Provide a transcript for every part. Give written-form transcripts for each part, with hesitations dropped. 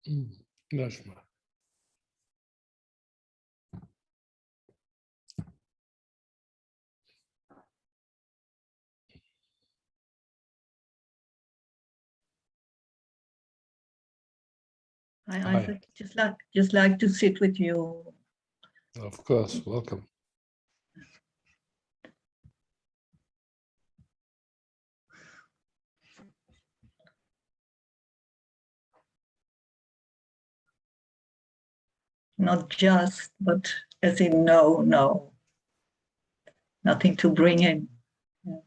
Nashma. Hi, Hi. Isaac. Just like to sit with you. Of course, welcome. Not just, but as in no, nothing to bring in. Yeah.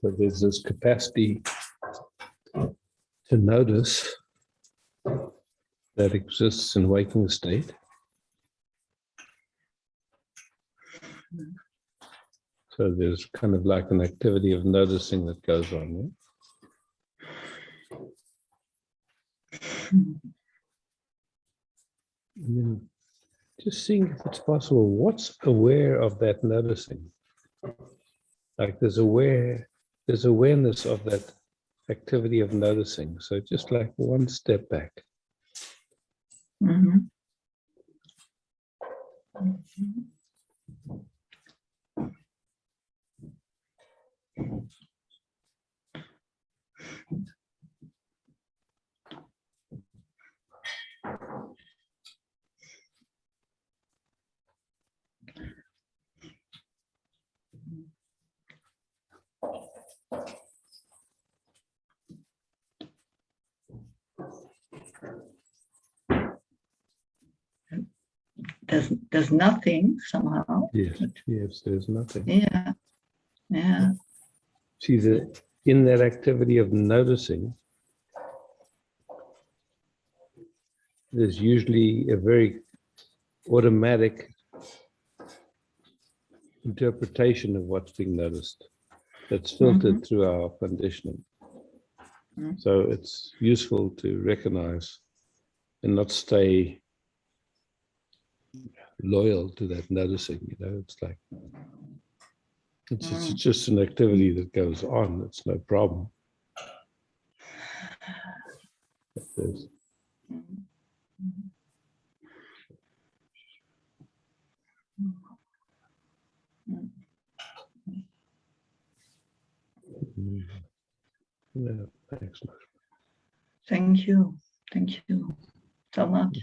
So there's this capacity to notice that exists in waking state. So there's kind of like an activity of noticing that goes on there. And then just seeing if it's possible, what's aware of that noticing? Like there's awareness of that activity of noticing. So just like one step back. Mm-hmm. Mm-hmm. There's nothing somehow. Yes, yes, there's nothing. Yeah, yeah. See, in that activity of noticing, there's usually a very automatic interpretation of what's being noticed that's filtered through our conditioning. So it's useful to recognize and not stay loyal to that noticing. It's like it's just an activity that goes on. It's no problem. There's, yeah, thanks. Thank you so much.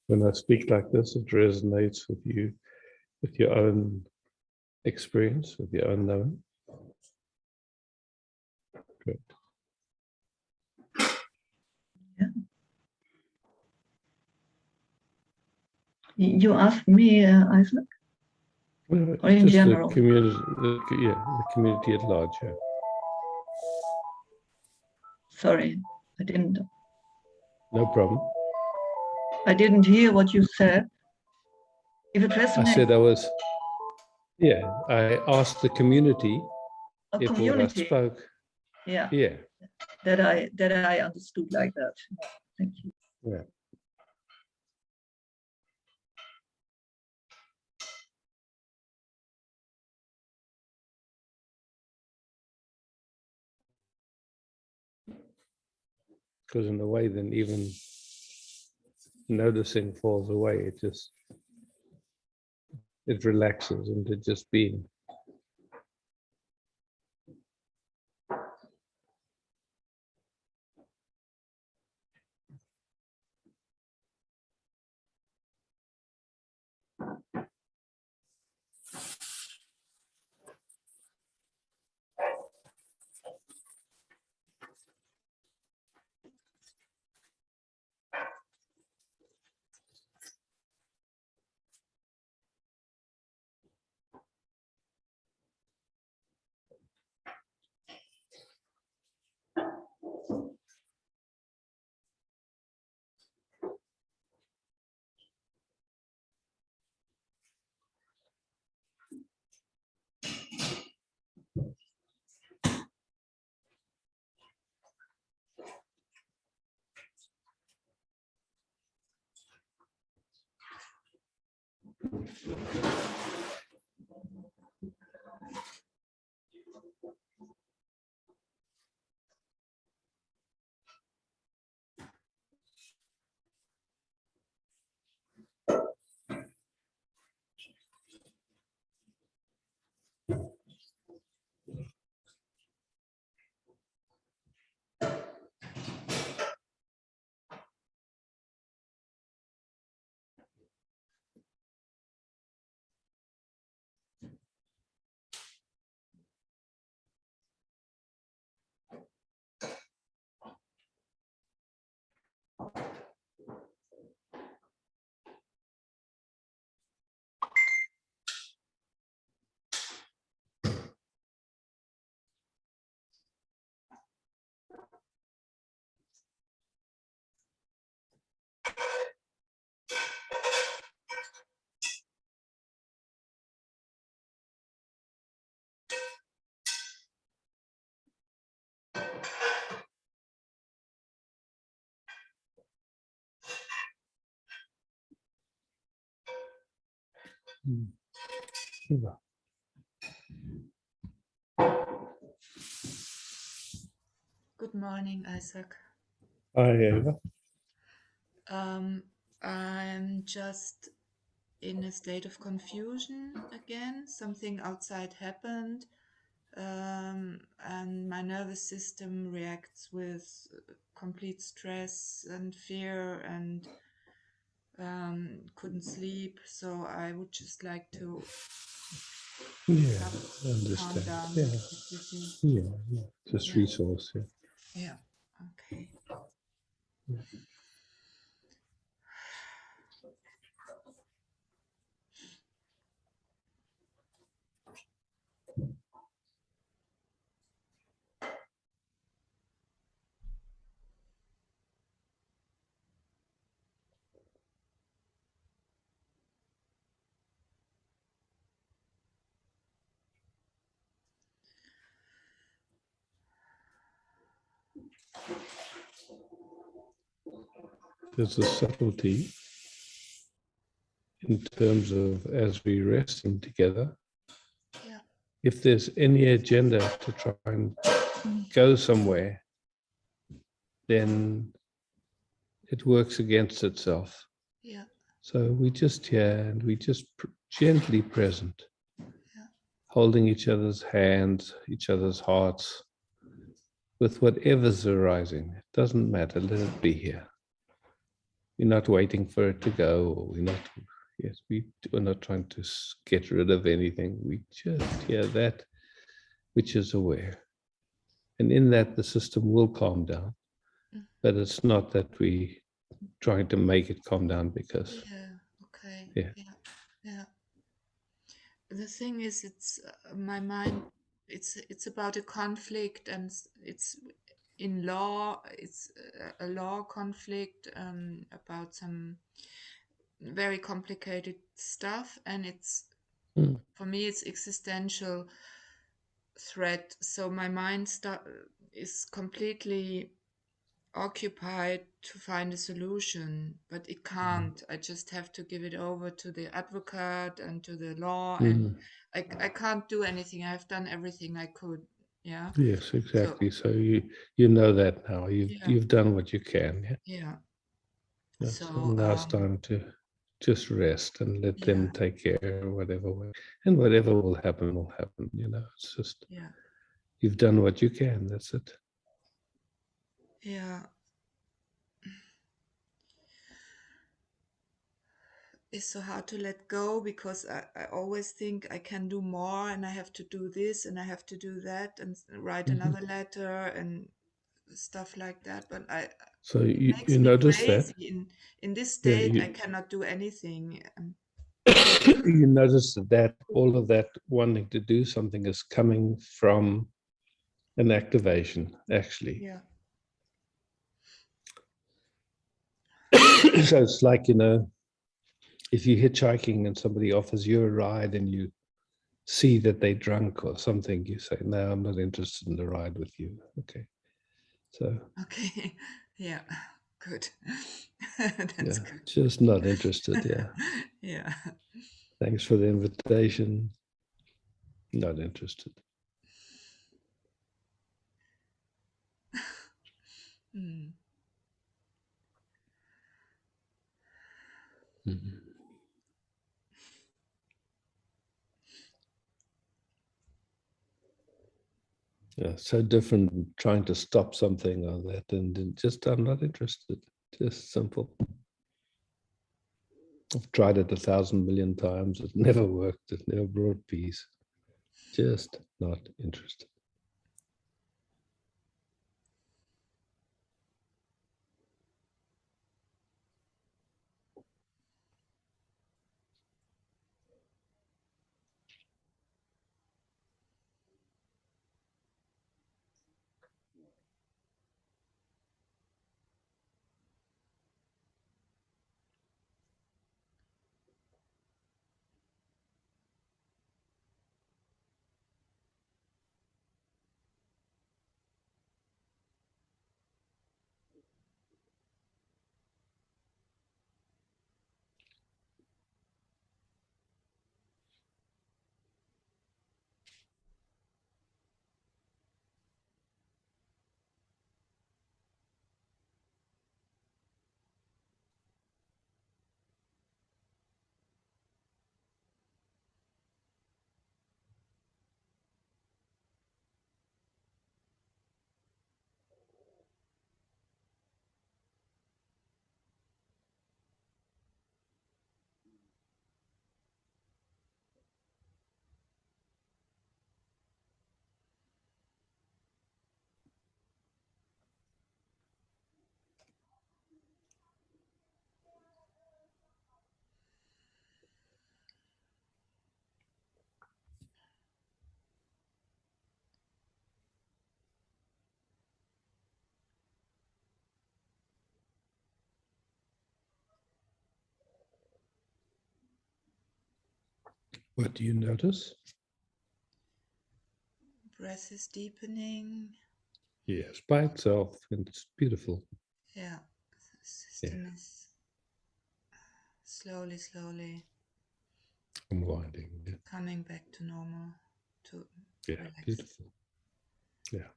When I speak like this, it resonates with you, with your own experience, with your own knowing. Great. Yeah. You asked me, Isaac? Well, or in just general? the community at large. Yeah. Sorry, I didn't No problem. hear what you said. If it I resonates, said I asked the community a if what I community, spoke, yeah, yeah, that I understood like that. Thank you. yeah. Because in a way, then even noticing falls away. It relaxes into just being. Eva. Good morning, Isaac. Hi, Eva. I'm just in a state of confusion again. Something outside happened, and my nervous system reacts with complete stress and fear, and couldn't sleep. So I would just like to Yeah, I calm understand. down Yeah, a bit with you. yeah. Just Yeah. resource. Yeah. Yeah. Okay. There's a subtlety in terms of as we resting together. Yeah. If there's any agenda to try and go somewhere, then it works against itself. Yeah. So we just here and we just gently present, Yeah. holding each other's hands, each other's hearts, with whatever's arising. It doesn't matter, let it be here. We're not waiting for it to go, or we're not trying to get rid of anything. We just hear that which is aware. And in that, the system will calm down. But it's not that we trying to make it calm down because, Yeah. Okay. yeah. Yeah. The thing is, it's my mind. It's about a conflict, and it's in law, it's a law conflict about some very complicated stuff, and it's Mm. for me it's existential threat. So my mind is completely occupied to find a solution, but it can't. I just have to give it over to the advocate and to the law, and Mm. I can't do anything. I've done everything I could. Yeah. Yes, So exactly. So you know that now. yeah, You've done what you can. Yeah. yeah. Yeah. So So now it's time to just rest and let yeah, them take care of whatever way. And whatever will happen will happen. It's just yeah, you've done what you can. That's it. yeah. It's so hard to let go because I always think I can do more and I have to do this and I have to do that and write Mhm. another letter and stuff like that. But So it you makes me notice that? crazy. In this Yeah, state, I cannot do anything. you notice that all of that wanting to do something is coming from an activation, actually. Yeah, So it's like, if you're hitchhiking and somebody offers you a ride and you see that they're drunk or something, you say, no, I'm not interested in the ride with you. Okay. So okay. Yeah, good. yeah, That's good. just not interested. Yeah. Yeah. Thanks for the invitation. Not interested. Mm. Mhm. Yeah, so different trying to stop something or that, and just I'm not interested. Just simple. I've tried it 1,000 million times. It never worked. It never brought peace. Just not interested. What do you notice? Breath is deepening. Yes, by itself, and it's beautiful. Yeah. The Yeah, system is slowly, slowly unwinding. Yeah, coming back to normal, to yeah, relax. beautiful. Yeah.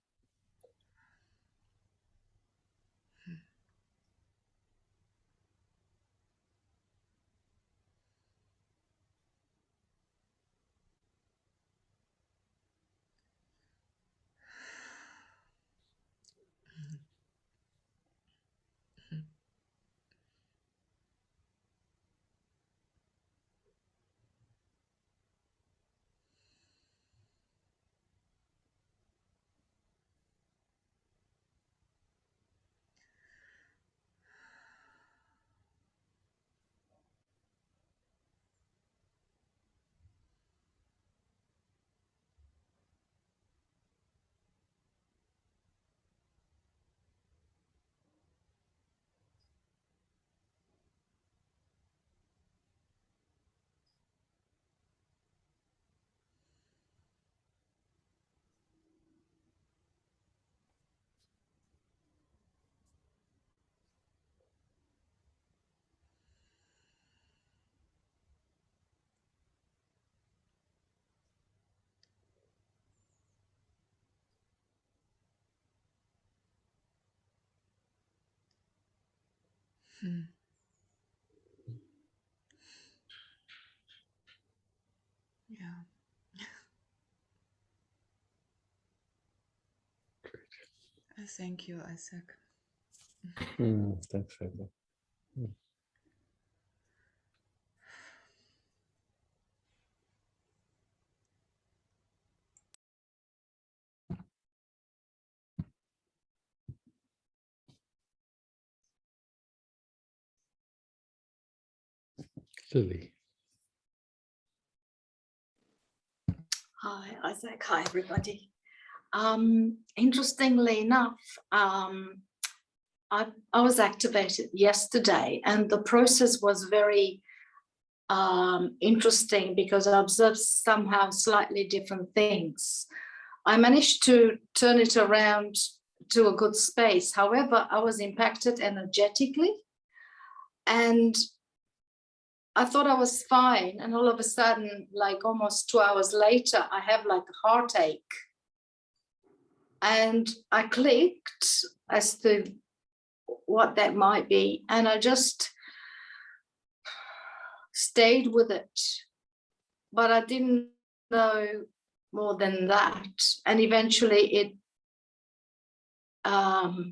Hmm. Yeah. Thank you, Isaac. Thanks, Heather. Lily. Hi, Isaac. Hi, everybody. Interestingly enough, I was activated yesterday, and the process was very interesting because I observed somehow slightly different things. I managed to turn it around to a good space. However, I was impacted energetically, and I thought I was fine. And all of a sudden, like almost 2 hours later, I have like a heartache. And I clicked as to what that might be. And I just stayed with it. But I didn't know more than that. And eventually the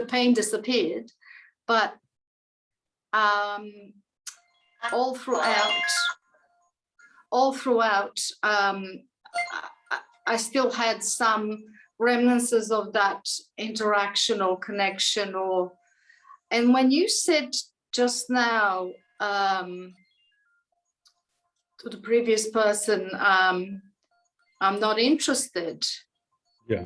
pain disappeared. But all throughout, I still had some remnants of that interaction or connection. And when you said just now to the previous person, I'm not interested. Yeah.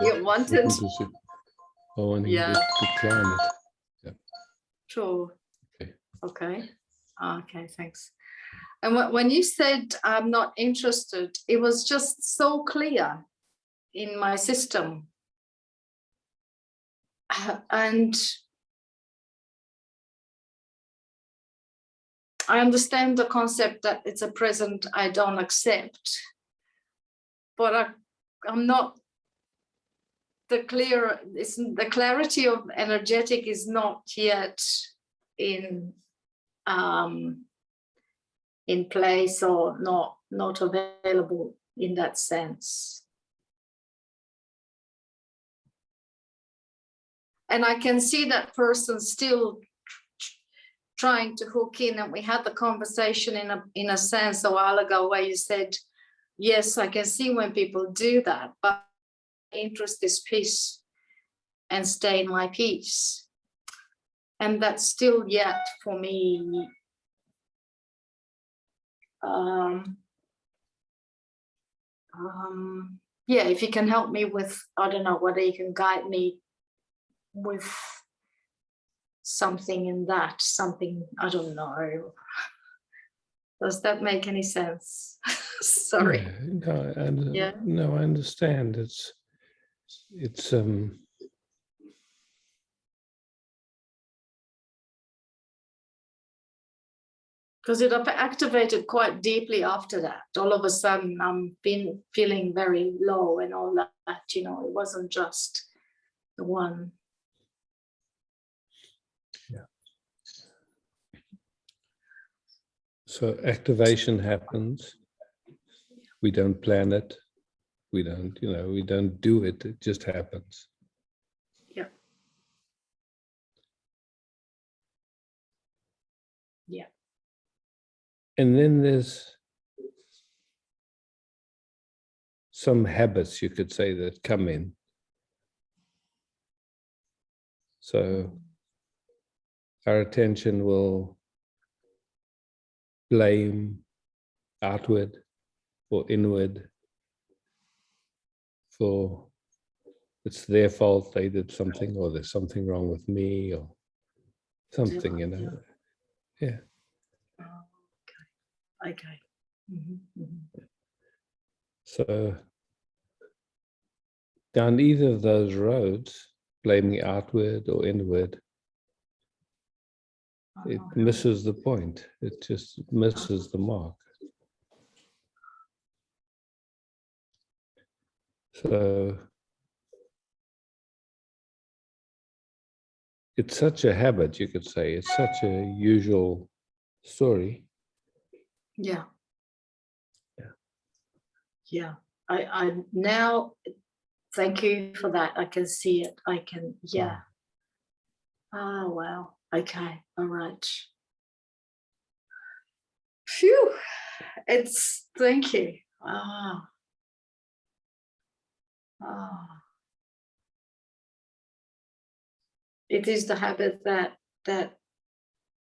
You wanted. I want him Yeah. to decline it. Yeah. Sure. Okay. Okay, thanks. And when you said I'm not interested, it was just so clear in my system. And I understand the concept that it's a present I don't accept, but I'm not the clarity of energetic is not yet in place or not available in that sense. And I can see that person still trying to hook in, and we had the conversation in a sense a while ago where you said, yes, I can see when people do that, but interest is peace and stay in my peace. And that's still yet for me. Yeah, if you can help me with, I don't know, whether you can guide me with something in that, something, I don't know. Does that make any sense? Sorry. Yeah, no, I understand. It's because it activated quite deeply after that. All of a sudden, I'm feeling very low and all that. It wasn't just the one. Yeah. So activation happens. We don't plan it. We don't do it. It just happens. Yeah. Yeah. And then there's some habits, you could say, that come in. So our attention will blame outward or inward for it's their fault, they did something, or there's something wrong with me, or something, Yeah. Okay. Mm-hmm. Mm-hmm. So down either of those roads, blaming outward or inward, it misses the point. It just misses the mark. So it's such a habit, you could say. It's such a usual story. Yeah. Yeah. Yeah. I now, thank you for that. I can see it. I can, yeah. Oh, wow. Okay. All right. Phew. It's, thank you. Ah. Ah. It is the habit that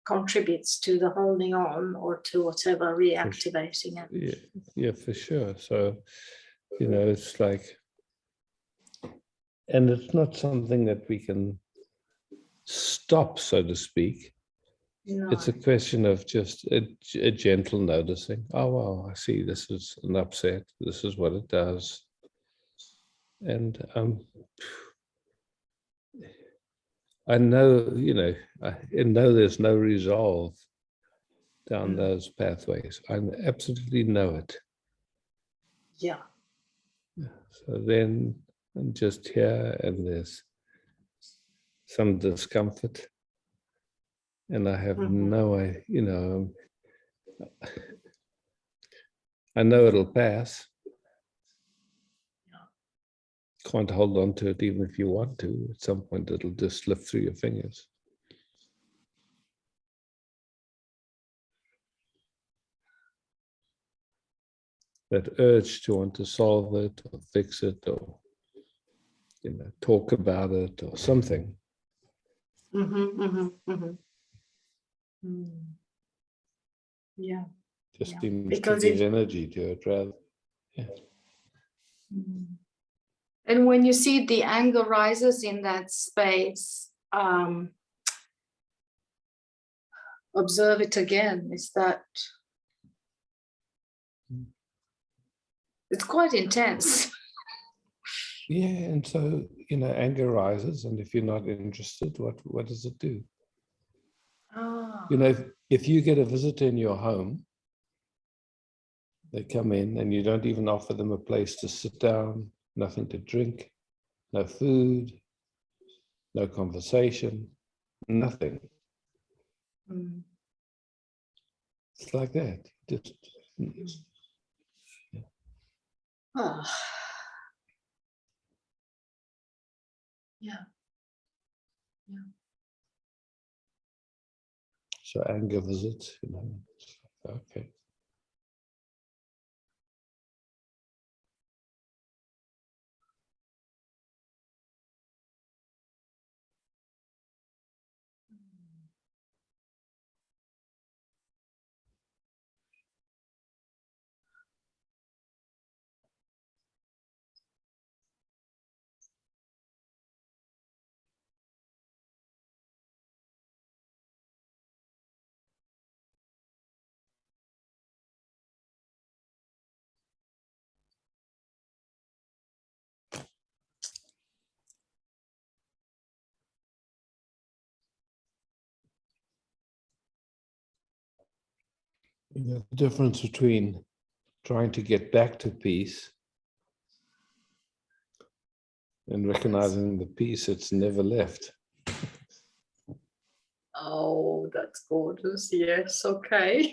contributes to the holding on or to whatever reactivating it. Yeah, for sure. So, you know, it's like, and it's not something that we can stop, so to speak. No. It's a question of just a gentle noticing. Oh, wow, I see this is an upset. This is what it does. And I know, you know, I know there's no resolve down those pathways. I absolutely know it. Yeah. So then I'm just here and there's some discomfort. And I have no idea, you know, I know it'll pass. Can't hold on to it even if you want to. At some point, it'll just slip through your fingers. That urge to want to solve it or fix it or, you know, talk about it or something. Yeah. Just Yeah. seems Because to give energy to it rather. Yeah. And when you see the anger rises in that space, observe it again. Is that it's quite intense. Yeah, and so, you know, anger rises, and if you're not interested, what does it do? Ah. You know, if you get a visitor in your home, they come in and you don't even offer them a place to sit down, nothing to drink, no food, no conversation, nothing. It's like that. Just Ah. Yeah. Yeah. so anger visits, you know. Okay. You know, the difference between trying to get back to peace and recognizing the peace it's never left. Oh, that's gorgeous. Yes. Okay.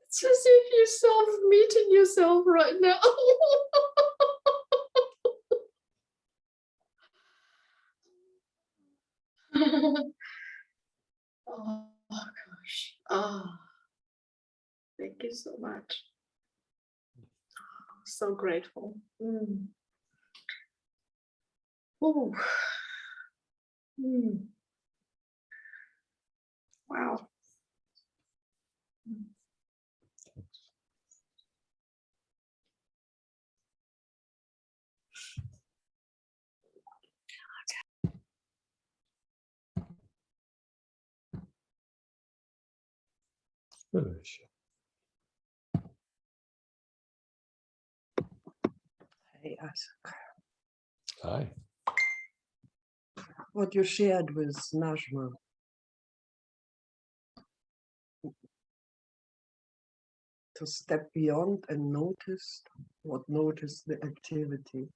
It's as if you're self-meeting yourself right now. Oh gosh. Oh, thank you so much. So grateful. Oh. Wow. Very sure. Hey, Isaac. Hi. What you shared with Najma. To step beyond and notice the activity.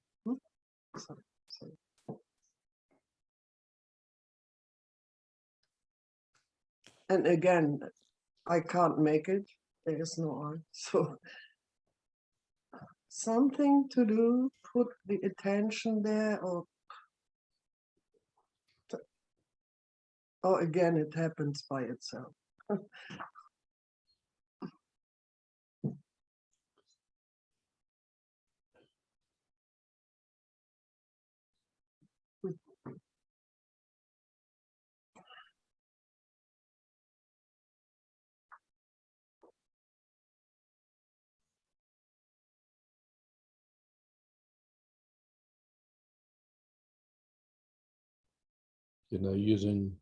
So. And again, I can't make it. There is no art. So something to do, put the attention there, or again, it happens by itself. You know, using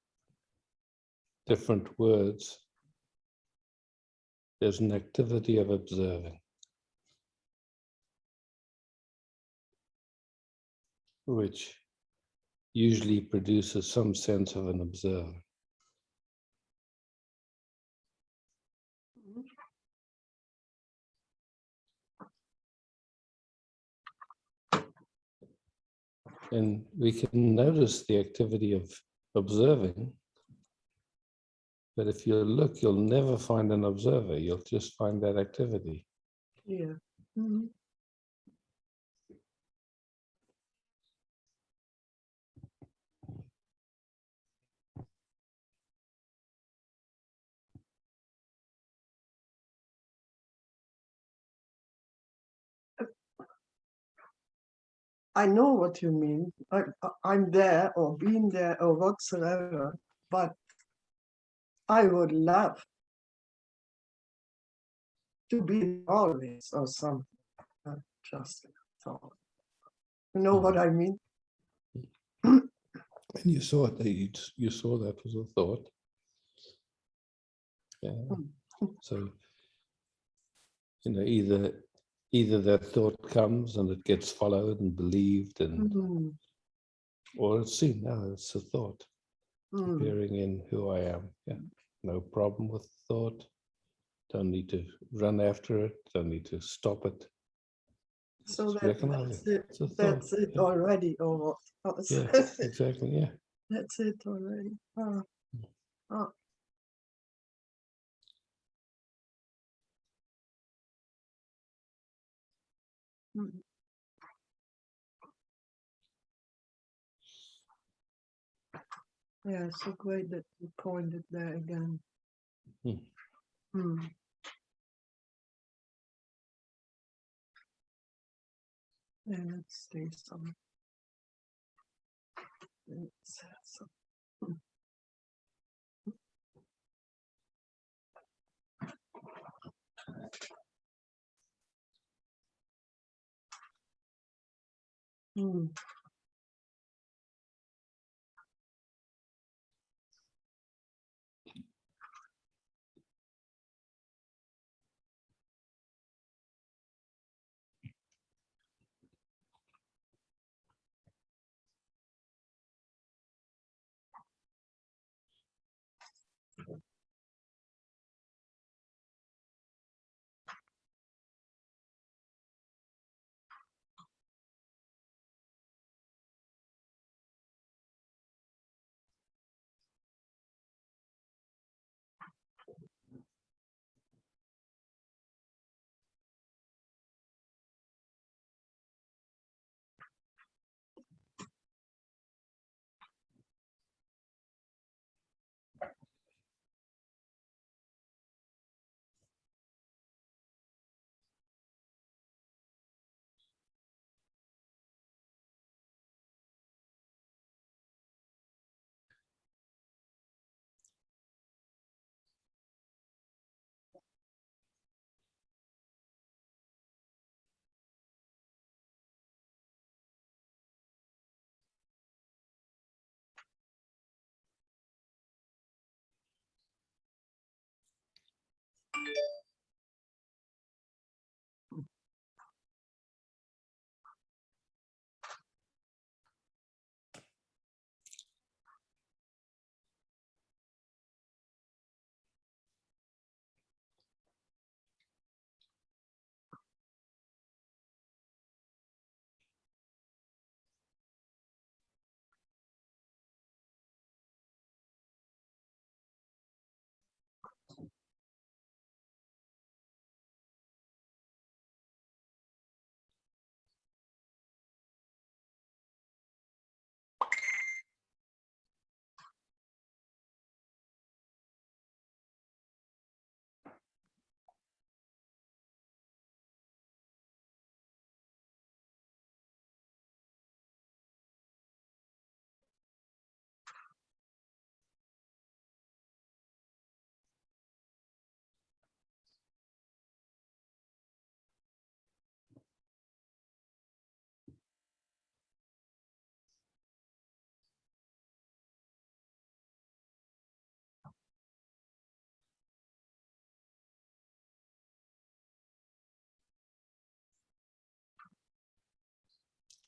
different words, there's an activity of observing, which usually produces some sense of an observer. And we can notice the activity of observing, but if you look, you'll never find an observer. You'll just find that activity. Yeah. Mhm. I know what you mean. I'm there or been there or whatsoever, but I would love to be always or something. Just thought. You know what I mean? And you saw it, you saw that was a thought. Yeah. So, you know, either that thought comes and it gets followed and believed, and Mm, or it's seen. No, it's a thought mm. appearing in who I am. Yeah, no problem with thought. Don't need to run after it. Don't need to stop it. So Just recognize that's it. It's a thought. That's it Yeah. already, or what? Yeah, exactly. Yeah. That's it already. Oh. Oh. Mm. Yeah, so great that you pointed there again. Hmm. Mm. Yeah, let's stay some. Mm.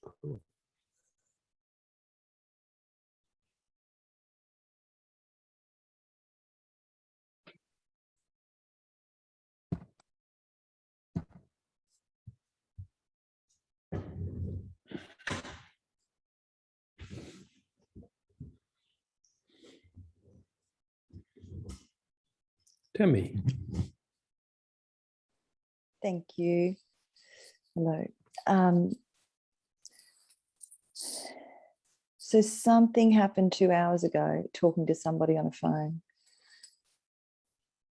Cool. Tammy. Thank you. Hello. So something happened 2 hours ago, talking to somebody on a phone.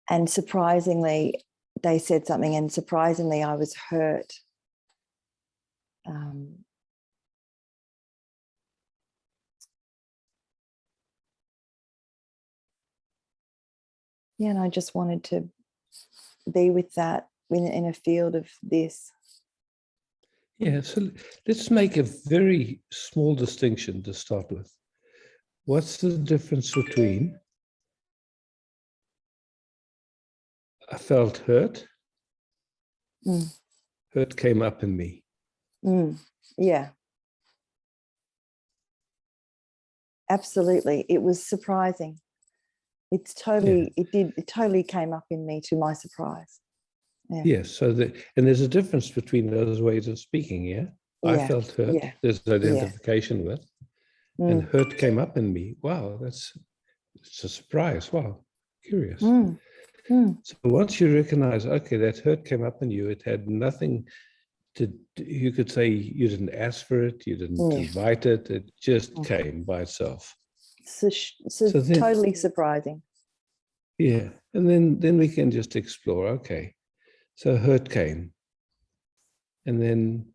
And surprisingly, they said something, and surprisingly, I was hurt. Yeah, and I just wanted to be with that in a field of this. Yeah, so let's make a very small distinction to start with. What's the difference between I felt hurt, hurt came up in me? Yeah. Absolutely. It was surprising. It's totally, it totally came up in me, to my surprise. Yeah. Yes, so and there's a difference between those ways of speaking, yeah? I Yeah, felt hurt, yeah, there's identification with, and hurt came up in me. Wow, it's a surprise. Wow, curious. So once you recognize, okay, that hurt came up in you, it had nothing to, you could say you didn't ask for it, you didn't invite it, it just came by itself. So then, totally surprising. Yeah, and then we can just explore, okay, so hurt came. And then,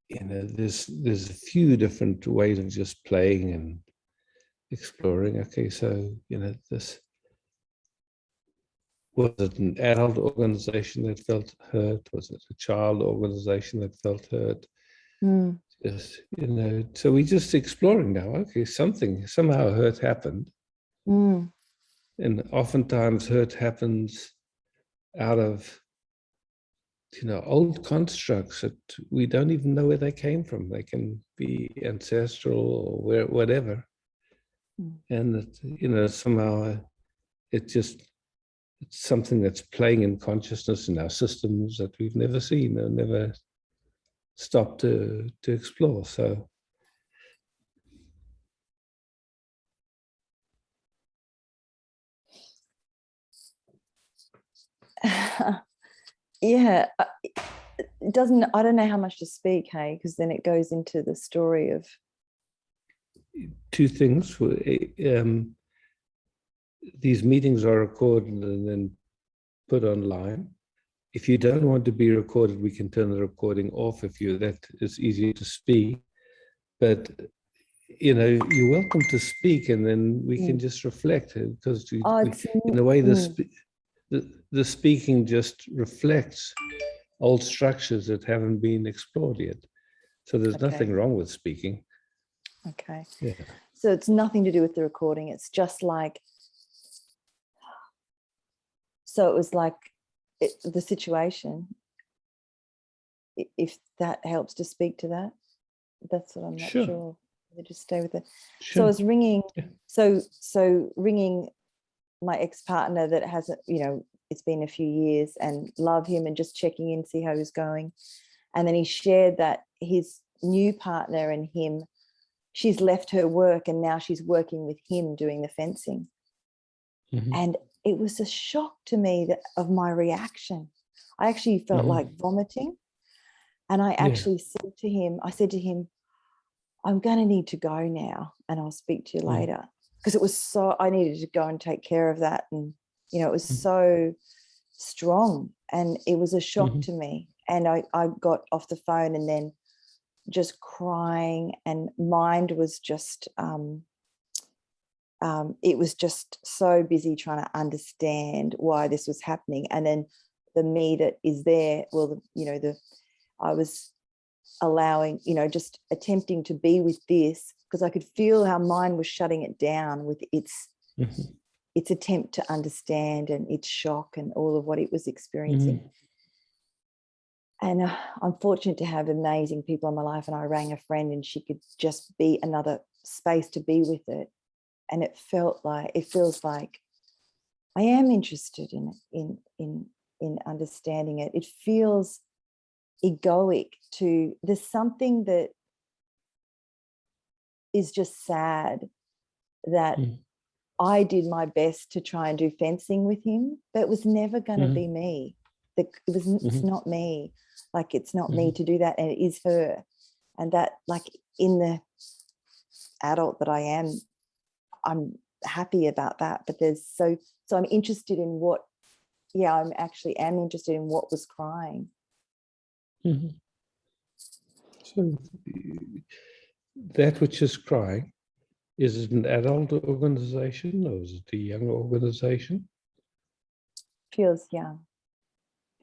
you know, there's a few different ways of just playing and exploring. Okay, so, you know, this, was it an adult organization that felt hurt? Was it a child organization that felt hurt? Just, you know, so we're just exploring now. Okay, somehow hurt happened. And oftentimes hurt happens out of, you know, old constructs that we don't even know where they came from. They can be ancestral or whatever. And that, you know, somehow it's something that's playing in consciousness in our systems that we've never seen or never stopped to explore. So yeah, it doesn't, I don't know how much to speak, hey, because then it goes into the story of two things. These meetings are recorded and then put online. If you don't want to be recorded, we can turn the recording off if that is easier to speak. But, you know, you're welcome to speak, and then we can just reflect, because in a way the speaking just reflects old structures that haven't been explored yet. So there's nothing wrong with speaking. Okay. Yeah. So it's nothing to do with the recording. It's just like, so it was like the situation, if that helps to speak to that, that's what I'm not sure. Just stay with it. So I was ringing, so ringing my ex-partner that hasn't, you know, it's been a few years, and love him, and just checking in, see how he's going. And then he shared that his new partner and him, she's left her work and now she's working with him doing the fencing. And it was a shock to me of my reaction. I actually felt like vomiting. And I actually said to him, I'm going to need to go now, and I'll speak to you later. Because it was so, I needed to go and take care of that. And, you know, it was so strong, and it was a shock to me. And I got off the phone and then just crying, and mind was just, it was just so busy trying to understand why this was happening. And then the me that is there, well, you know, I was allowing, you know, just attempting to be with this, because I could feel how mine was shutting it down with its attempt to understand and its shock and all of what it was experiencing. And I'm fortunate to have amazing people in my life. And I rang a friend and she could just be another space to be with it. And it feels like I am interested in understanding it. It feels egoic there's something that is just sad that I did my best to try and do fencing with him, but it was never going to be me. It's not me. Like, it's not me to do that, and it is her. And that, like, in the adult that I am, I'm happy about that. But so I'm interested in what, I'm interested in what was crying. So that which is crying, is it an adult organization or is it a young organization? Feels young.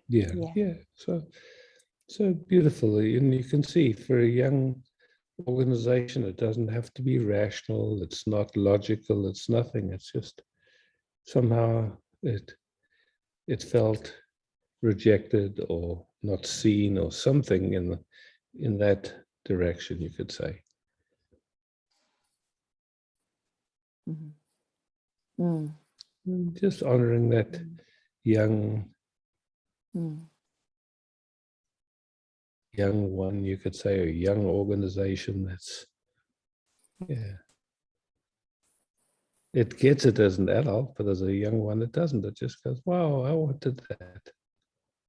Yeah. So beautiful. And you can see for a young organization, it doesn't have to be rational. It's not logical. It's nothing. It's just somehow it felt rejected or not seen or something in that direction, you could say. Just honoring that young one, you could say, a young organization that's, it gets it as an adult, but as a young one, it doesn't. It just goes, wow, I wanted that.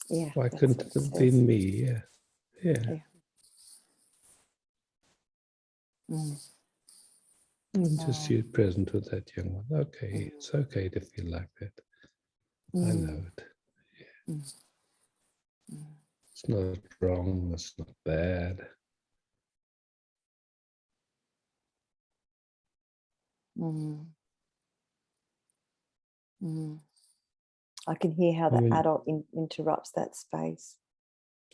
Yeah. Why couldn't it have been me? Yeah. And just be present with that young one. Okay, it's okay to feel like that. I know it. It's not wrong, it's not bad. I can hear how the adult interrupts that space.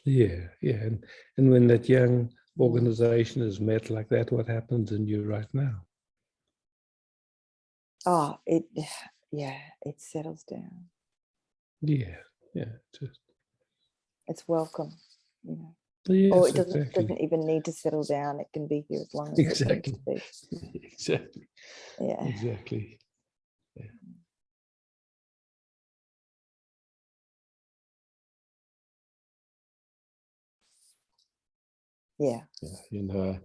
Yeah. And when that young organization is met like that, what happens in you right now? Oh, it settles down. Yeah. It's welcome, you know. Yes, Or it doesn't even need to settle down. It can be here as long as it needs to be. Exactly. Yeah. Exactly. Yeah. You know,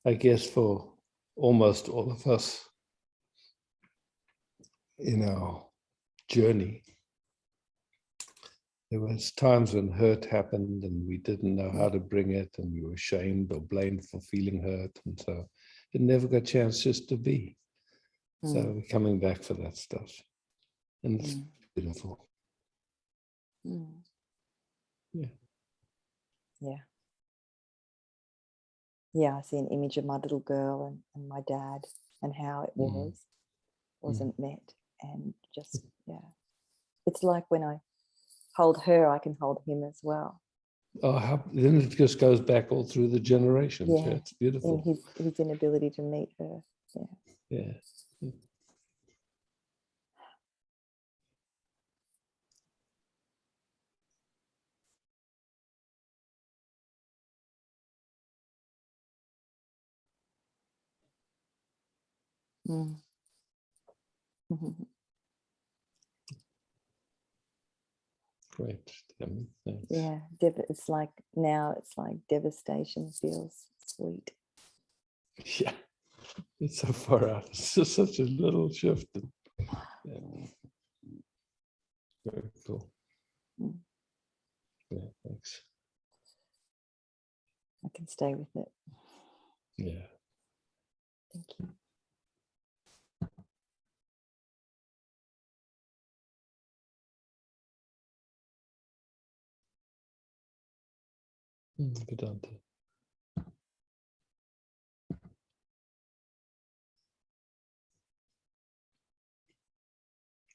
I guess for almost all of us in our journey, there was times when hurt happened and we didn't know how to bring it, and we were shamed or blamed for feeling hurt, and so it never got a chance just to be. So we're coming back for that stuff, and it's beautiful. Yeah, I see an image of my little girl and my dad and how it wasn't met, and just it's like when I hold her, I can hold him as well. Oh, then it just goes back all through the generations. Yeah, it's beautiful. In his inability to meet her. Yeah. Great. Thanks. Yeah, it's like devastation feels sweet. Yeah, it's so far out. It's just such a little shift. Very cool. Yeah, thanks. I can stay with it. Yeah. Thank you. Vedanta.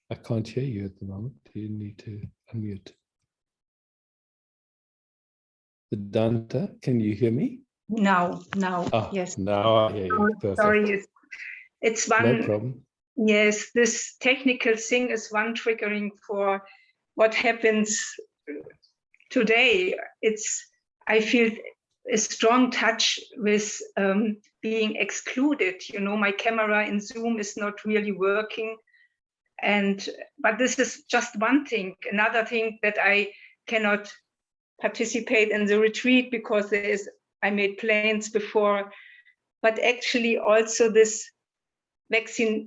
I can't hear you at the moment. You need to unmute. Vedanta, can you hear me? Now, yes. Now I hear you. Perfect. Sorry, it's one. No problem. Yes, this technical thing is one triggering for what happens today I feel a strong touch with being excluded. You know, my camera in Zoom is not really working. But this is just one thing. Another thing, that I cannot participate in the retreat because I made plans before, but actually also this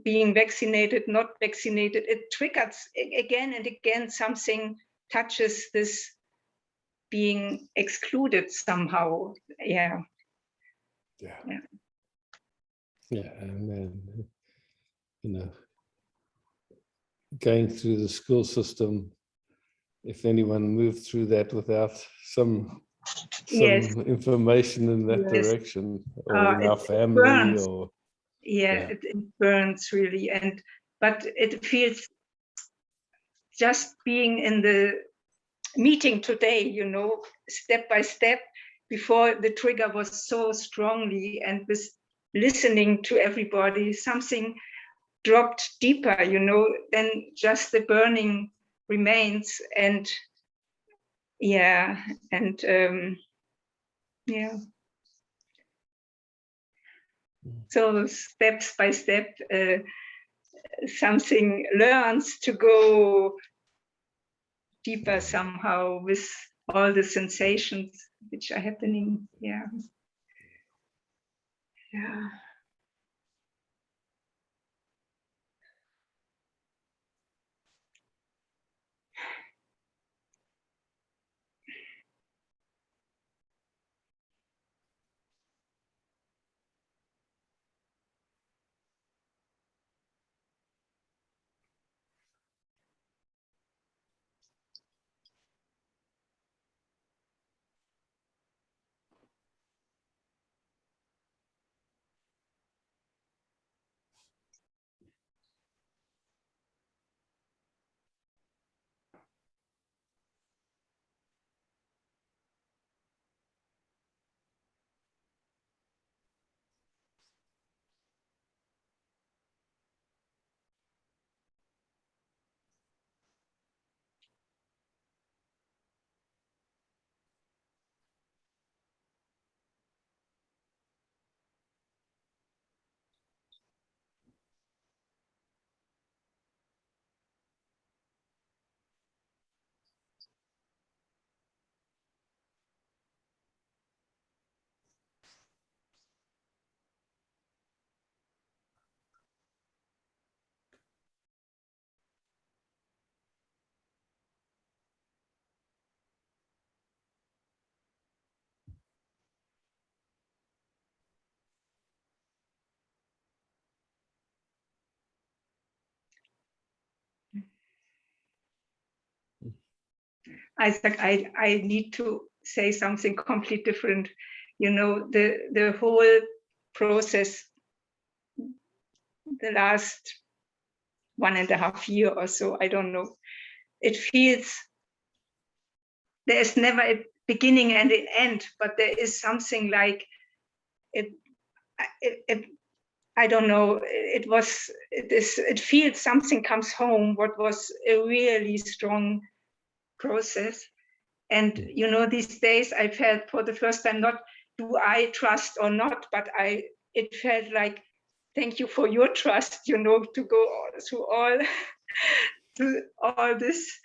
being vaccinated, not vaccinated, it triggers again and again, something touches this being excluded somehow. Yeah. And then, you know, going through the school system, if anyone moved through that without some information in that direction, or in our family, burns. or it burns really. But it feels, just being in the meeting today, you know, step by step, before the trigger was so strongly, and with listening to everybody, something dropped deeper, you know, then just the burning remains. And so steps by step, something learns to go deeper somehow with all the sensations which are happening. Isaac, I need to say something completely different. You know, the whole process, the last 1.5 years or so, I don't know, it feels there's never a beginning and an end, but there is something like it I don't know, it feels something comes home, what was a really strong process. And, you know, these days I felt for the first time, not do I trust or not, but it felt like, thank you for your trust, you know, to go through all this.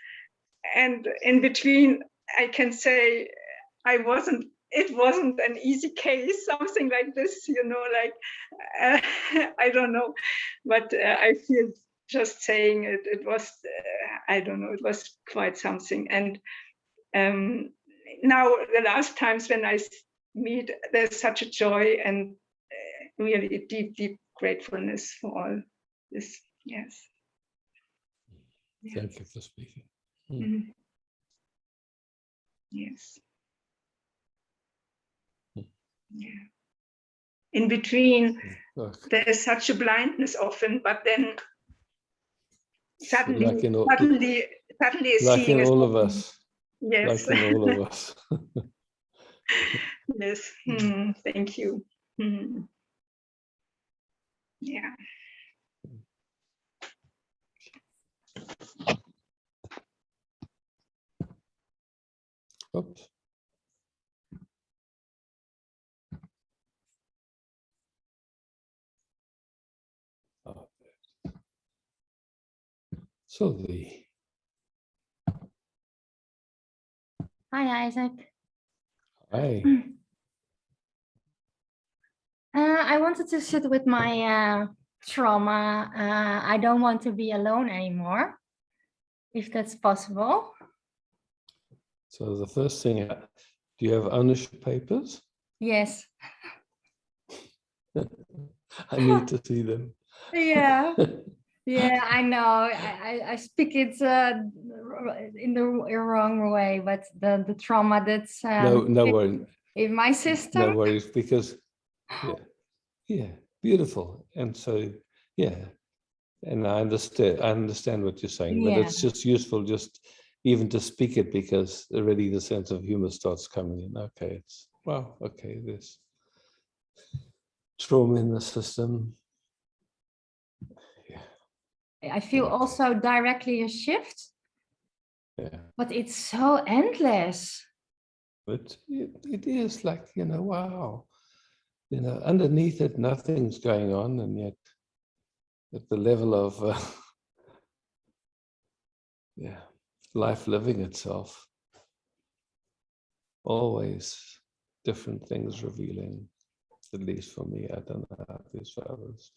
And in between, I can say it wasn't an easy case, something like this, you know, like, I don't know, but I feel just saying it was, I don't know, it was quite something. And now the last times when I meet, there's such a joy and really a deep, deep gratefulness for all this. Yes. Thank you for speaking. Mm-hmm. Yes. Yeah. In between, there is such a blindness often, but then suddenly like in all of us. Yes. Like in all of us. Yes. Thank you. Yeah. Oops. Oh. Sylvie. Hi, Isaac. Hi. I wanted to sit with my trauma. I don't want to be alone anymore, if that's possible. So the first thing, do you have ownership papers? Yes. I need to see them. Yeah. Yeah, I know. I speak it in the wrong way, but the trauma that's No worries. in my system. No worries, because yeah, beautiful. And so and I understand what you're saying, but Yeah. it's just useful just even to speak it, because already the sense of humor starts coming in. Okay, it's wow, okay, there's trauma in the system. I feel also directly a shift, Yeah. but it's so endless. But it is like, wow, underneath it, nothing's going on. And yet at the level of, life living itself, always different things revealing, at least for me. I don't know how it is for others.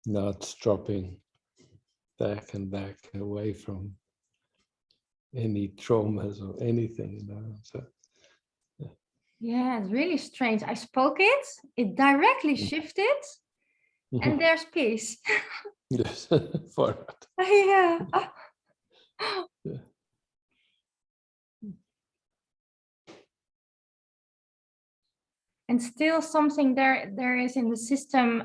Now it's dropping back and back away from any traumas or anything, So Yeah, it's really strange. I spoke it directly shifted, and there's peace. yes, for it. Yeah. Yeah. And still something there is in the system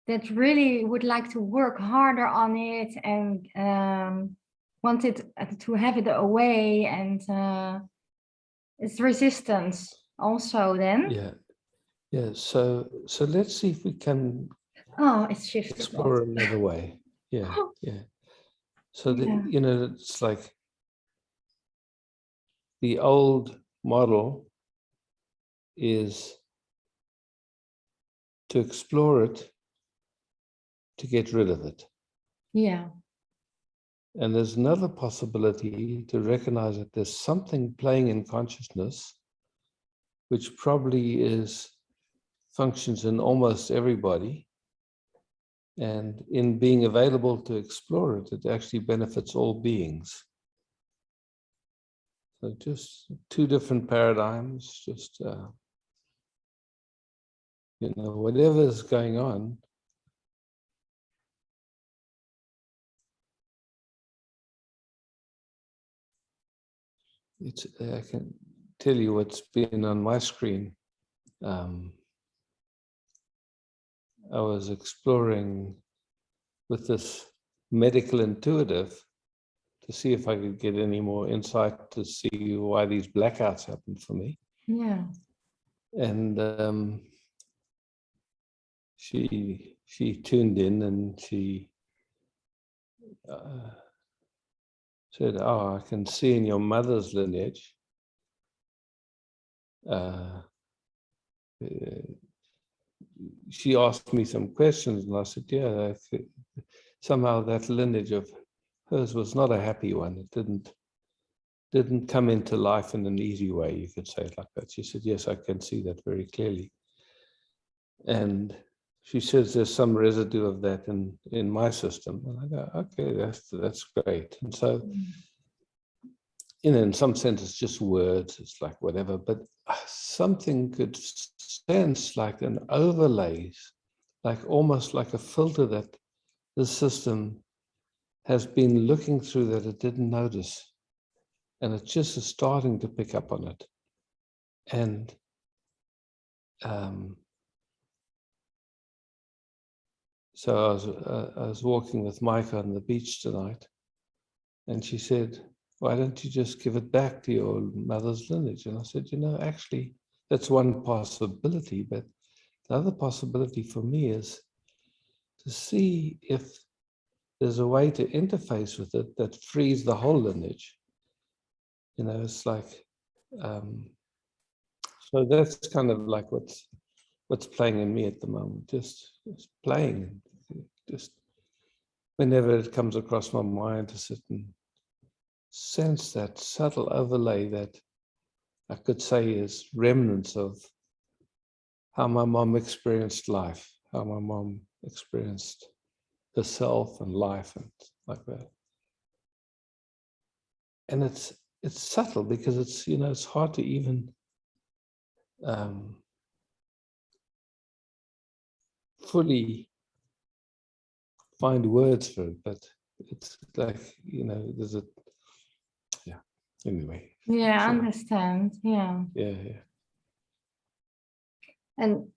that really would like to work harder on it and wanted to have it away, and it's resistance also then. Yeah. So let's see if we can It's shifted. explore another way. Yeah. So it's like the old model is to explore it, to get rid of it. Yeah. And there's another possibility to recognize that there's something playing in consciousness, which probably functions in almost everybody. And in being available to explore it, it actually benefits all beings. So just two different paradigms, just, whatever's going on, I can tell you what's been on my screen. I was exploring with this medical intuitive to see if I could get any more insight to see why these blackouts happen for me. Yeah. And she tuned in and she said, "Oh, I can see in your mother's lineage she asked me some questions, and I said, yeah, somehow that lineage of hers was not a happy one. It didn't come into life in an easy way, you could say it like that. She said, yes, I can see that very clearly. And she says there's some residue of that in my system. And I go, okay, that's great. And so, in some sense, it's just words. It's like whatever, but something could sense like an overlay, like almost like a filter that the system has been looking through that it didn't notice. And it just is starting to pick up on it. And so I was walking with Micah on the beach tonight, and she said, why don't you just give it back to your mother's lineage? And I said, actually, that's one possibility, but the other possibility for me is to see if there's a way to interface with it that frees the whole lineage. It's like, so that's kind of like what's playing in me at the moment, just playing, just whenever it comes across my mind to sit and sense that subtle overlay that I could say is remnants of how my mom experienced life, how my mom experienced herself and life and like that. And it's subtle because it's, it's hard to even fully find words for it, but it's like, there's anyway. Yeah, I So, understand. Yeah. Yeah. And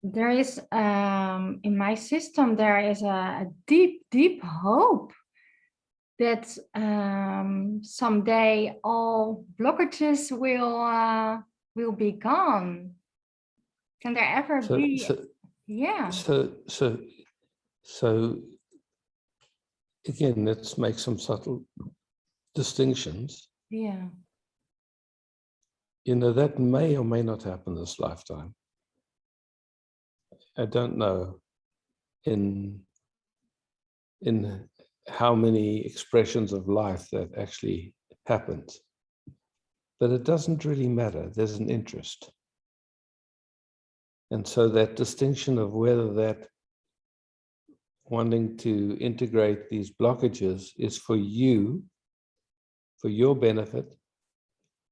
there is, in my system, there is a deep, deep hope that someday all blockages will be gone. Can there ever be? Yeah. So again, let's make some subtle distinctions. Yeah. That may or may not happen this lifetime. I don't know in how many expressions of life that actually happens. But it doesn't really matter. There's an interest. And so that distinction of whether that wanting to integrate these blockages is for you, for your benefit,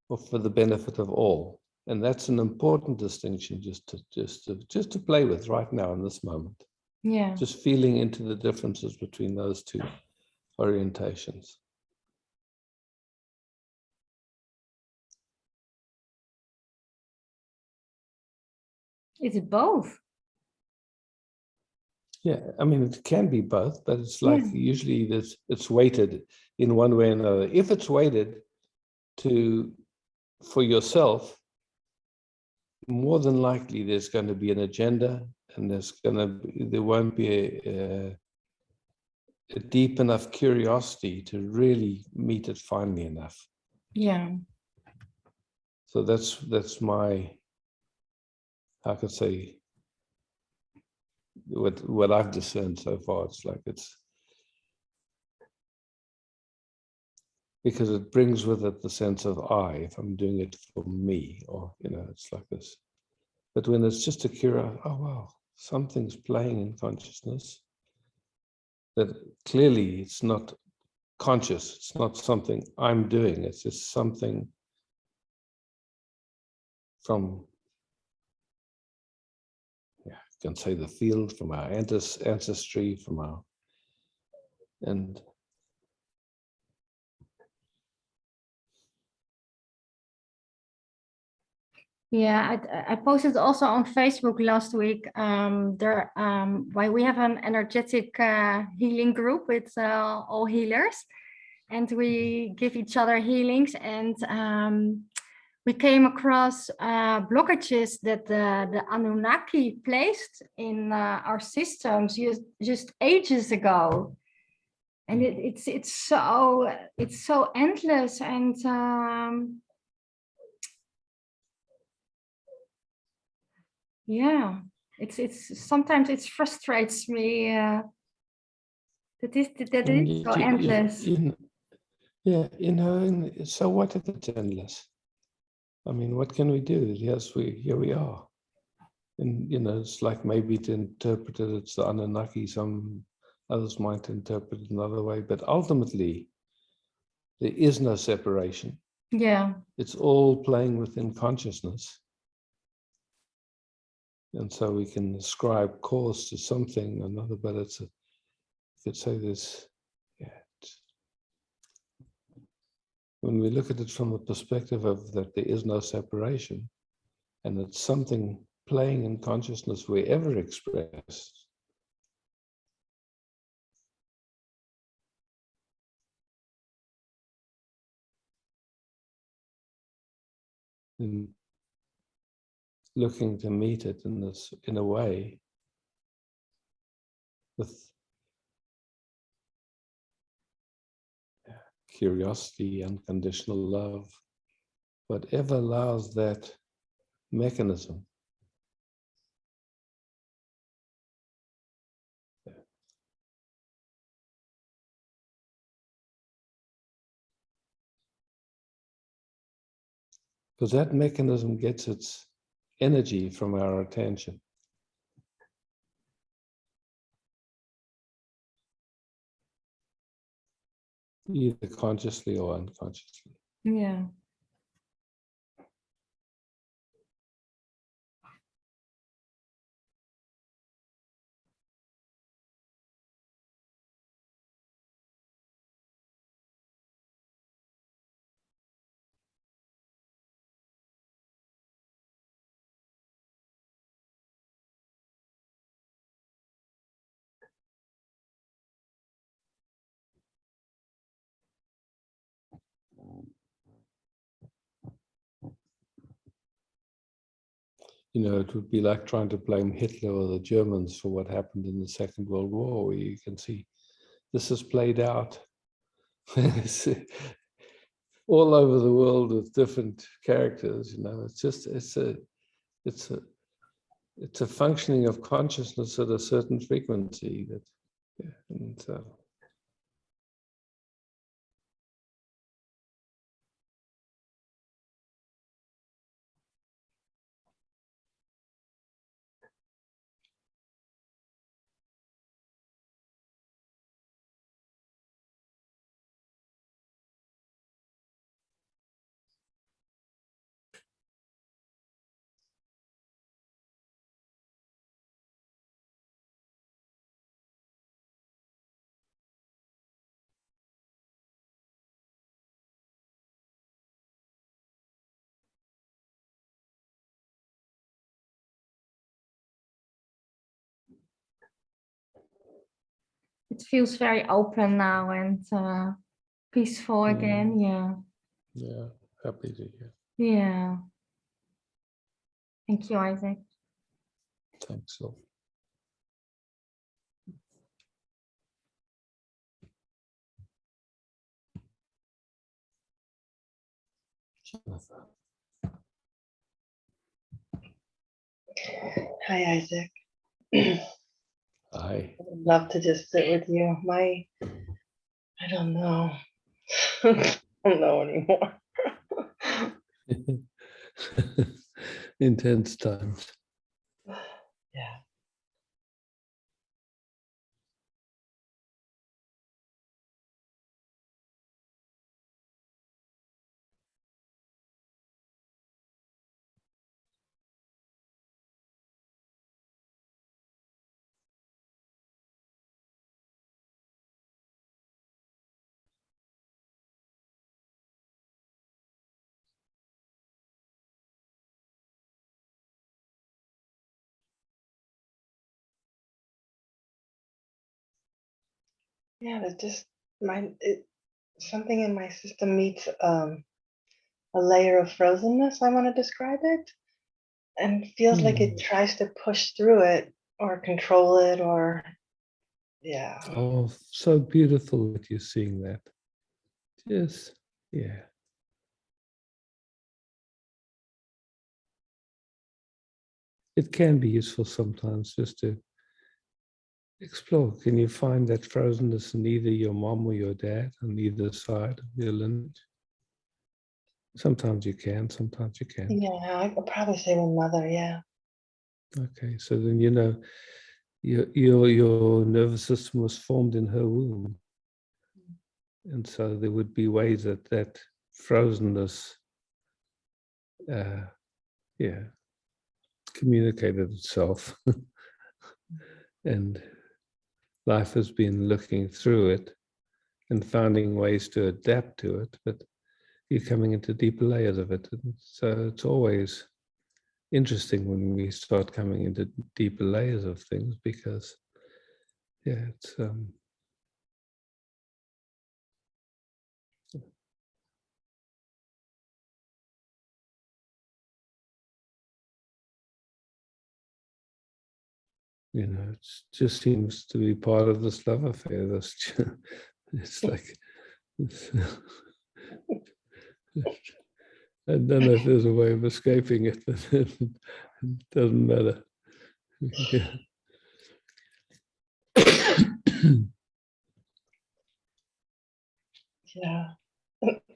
or for the benefit of all. And that's an important distinction just to play with right now in this moment. Yeah. Just feeling into the differences between those two orientations. It's both. Yeah, I mean, it can be both, but it's like usually it's weighted in one way or another. If it's weighted for yourself, more than likely there's going to be an agenda, and there won't be a deep enough curiosity to really meet it finely enough. Yeah. So that's my, I could say, what I've discerned so far. It's like because it brings with it the sense of I, if I'm doing it for me, or, it's like this. But when it's just a curiosity, oh, wow, something's playing in consciousness, that clearly it's not conscious. It's not something I'm doing. It's just something from, you can say the field, from our ancestry, from our, and Yeah, I posted also on Facebook last week. Why we have an energetic healing group with all healers, and we give each other healings. And we came across blockages that the Anunnaki placed in our systems just ages ago, and it's so endless and. Yeah, it's sometimes it frustrates me that is so endless. So what if it's endless? I mean, what can we do? Yes, here we are. And, you know, it's like maybe to interpret it, it's the Anunnaki, some others might interpret it another way, but ultimately, there is no separation. Yeah. It's all playing within consciousness. And so we can ascribe cause to something or another, but it's you could say this, yeah. When we look at it from the perspective of that there is no separation, and it's something playing in consciousness wherever expressed, and looking to meet it in this, in a way, with curiosity, unconditional love, whatever allows that mechanism. Because that mechanism gets its energy from our attention. Either consciously or unconsciously. Yeah. You know, it would be like trying to blame Hitler or the Germans for what happened in the Second World War, where you can see this is played out all over the world with different characters. You know, it's just it's a functioning of consciousness at a certain frequency that, yeah, and It feels very open now and peaceful again. Yeah. yeah, happy to hear. Yeah. Thank you, Isaac. Thanks, Phil. Hi, Isaac. Hi. I'd love to just sit with you. I don't know. I don't know anymore. Intense times. Yeah. Yeah, it's just something in my system meets a layer of frozenness, I want to describe it, and feels like it tries to push through it or control it, or yeah. Oh, so beautiful that you're seeing that. Just, yeah. It can be useful sometimes just to explore. Can you find that frozenness in either your mom or your dad on either side of your lineage? Sometimes you can, sometimes you can't. Yeah, I could probably say my mother, yeah. Okay, so then you know your nervous system was formed in her womb, and so there would be ways that frozenness, yeah, communicated itself, and life has been looking through it and finding ways to adapt to it, but you're coming into deeper layers of it. And so it's always interesting when we start coming into deeper layers of things, because yeah, it's you know, it just seems to be part of this love affair. It's like I don't know if there's a way of escaping it, but it doesn't matter. Yeah. Yeah.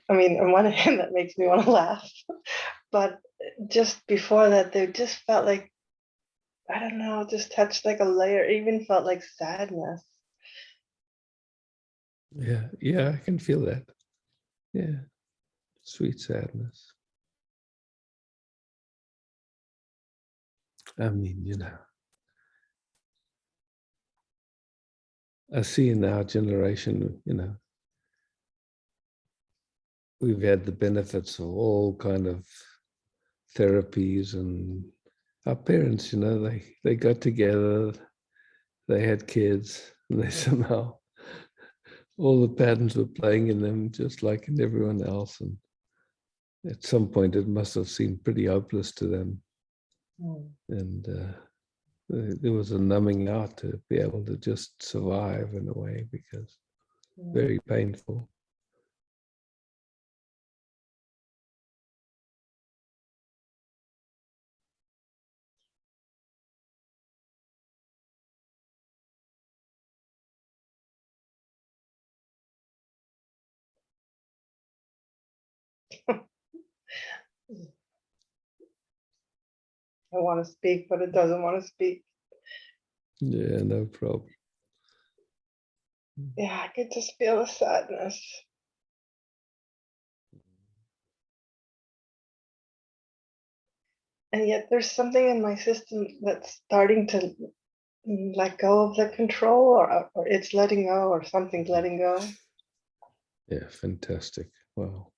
I mean, on one hand, that makes me want to laugh. But just before that, there just felt like, I don't know, just touched like a layer, even felt like sadness. Yeah, I can feel that. Yeah, sweet sadness. I mean, you know, I see in our generation, you know, we've had the benefits of all kind of therapies, and our parents, you know, they got together, they had kids, and they somehow, all the patterns were playing in them just like in everyone else. And at some point it must have seemed pretty hopeless to them. And there was a numbing out to be able to just survive in a way, because very painful. I want to speak, but it doesn't want to speak. Yeah, no problem. Yeah, I could just feel the sadness. And yet there's something in my system that's starting to let go of the control, or it's letting go, or something's letting go. Yeah, fantastic. Wow.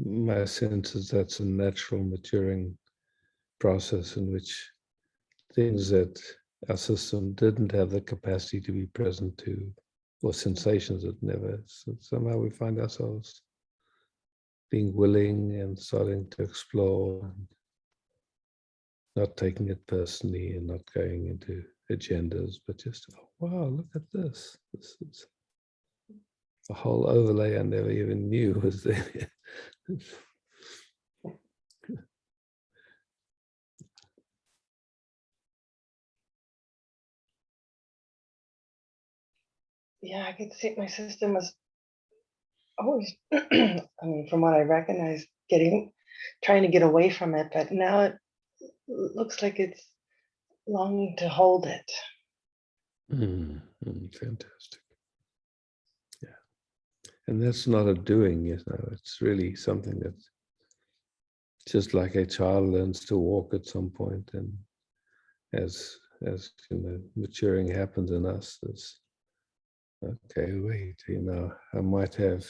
My sense is that's a natural maturing process in which things that our system didn't have the capacity to be present to, or sensations that never, so somehow we find ourselves being willing and starting to explore, and not taking it personally and not going into agendas, but just, oh, wow, look at this. This is a whole overlay I never even knew was there. Yeah, I could see my system was always, I mean, from what I recognize, trying to get away from it, but now it looks like it's longing to hold it. Fantastic. Yeah. And that's not a doing, you know, it's really something that's just like a child learns to walk at some point, and as you know, maturing happens in us, it's okay, wait, you know, I might have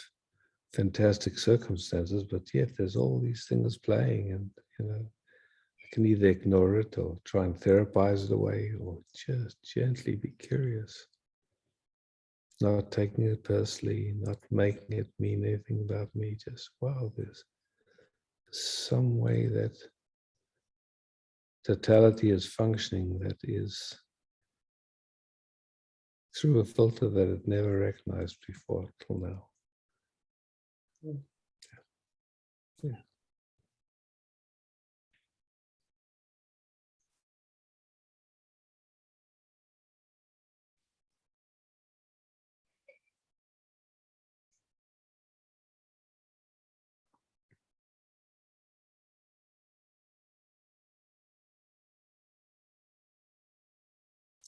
fantastic circumstances, but yet there's all these things playing, and you know, I can either ignore it or try and therapize it away, or just gently be curious, not taking it personally, not making it mean anything about me. Just, wow, there's some way that totality is functioning that is through a filter that it never recognized before till now. Yeah.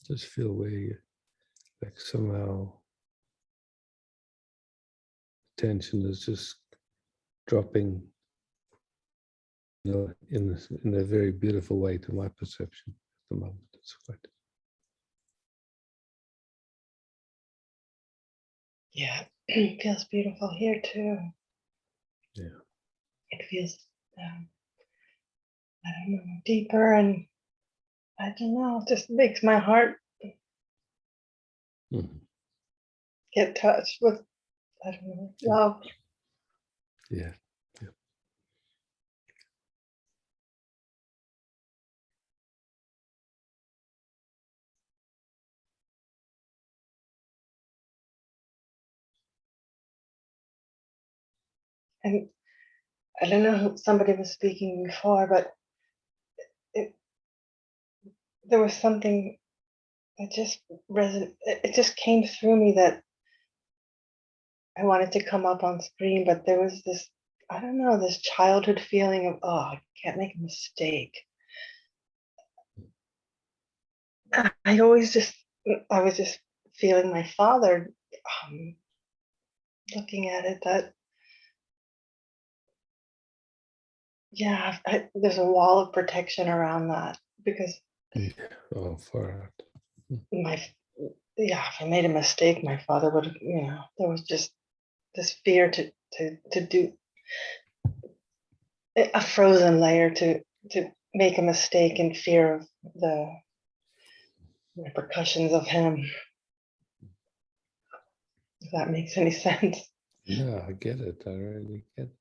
Just feel where you, like somehow tension is just dropping, you know, in a very beautiful way to my perception at the moment. It's quite. Yeah, it feels beautiful here too. Yeah. It feels, I don't know, deeper, and I don't know, it just makes my heart get touched with, I don't know, love. Yeah. Yeah. And I don't know who somebody was speaking before, but there was something that just it just came through me that I wanted to come up on screen, but there was this, I don't know, this childhood feeling of, oh, I can't make a mistake. I was just feeling my father, looking at it, that, yeah, there's a wall of protection around that, because Yeah. Oh, far out. yeah, if I made a mistake, my father would have, there was just this fear to do a frozen layer, to make a mistake in fear of the repercussions of him, if that makes any sense. No, I get it. I really get it.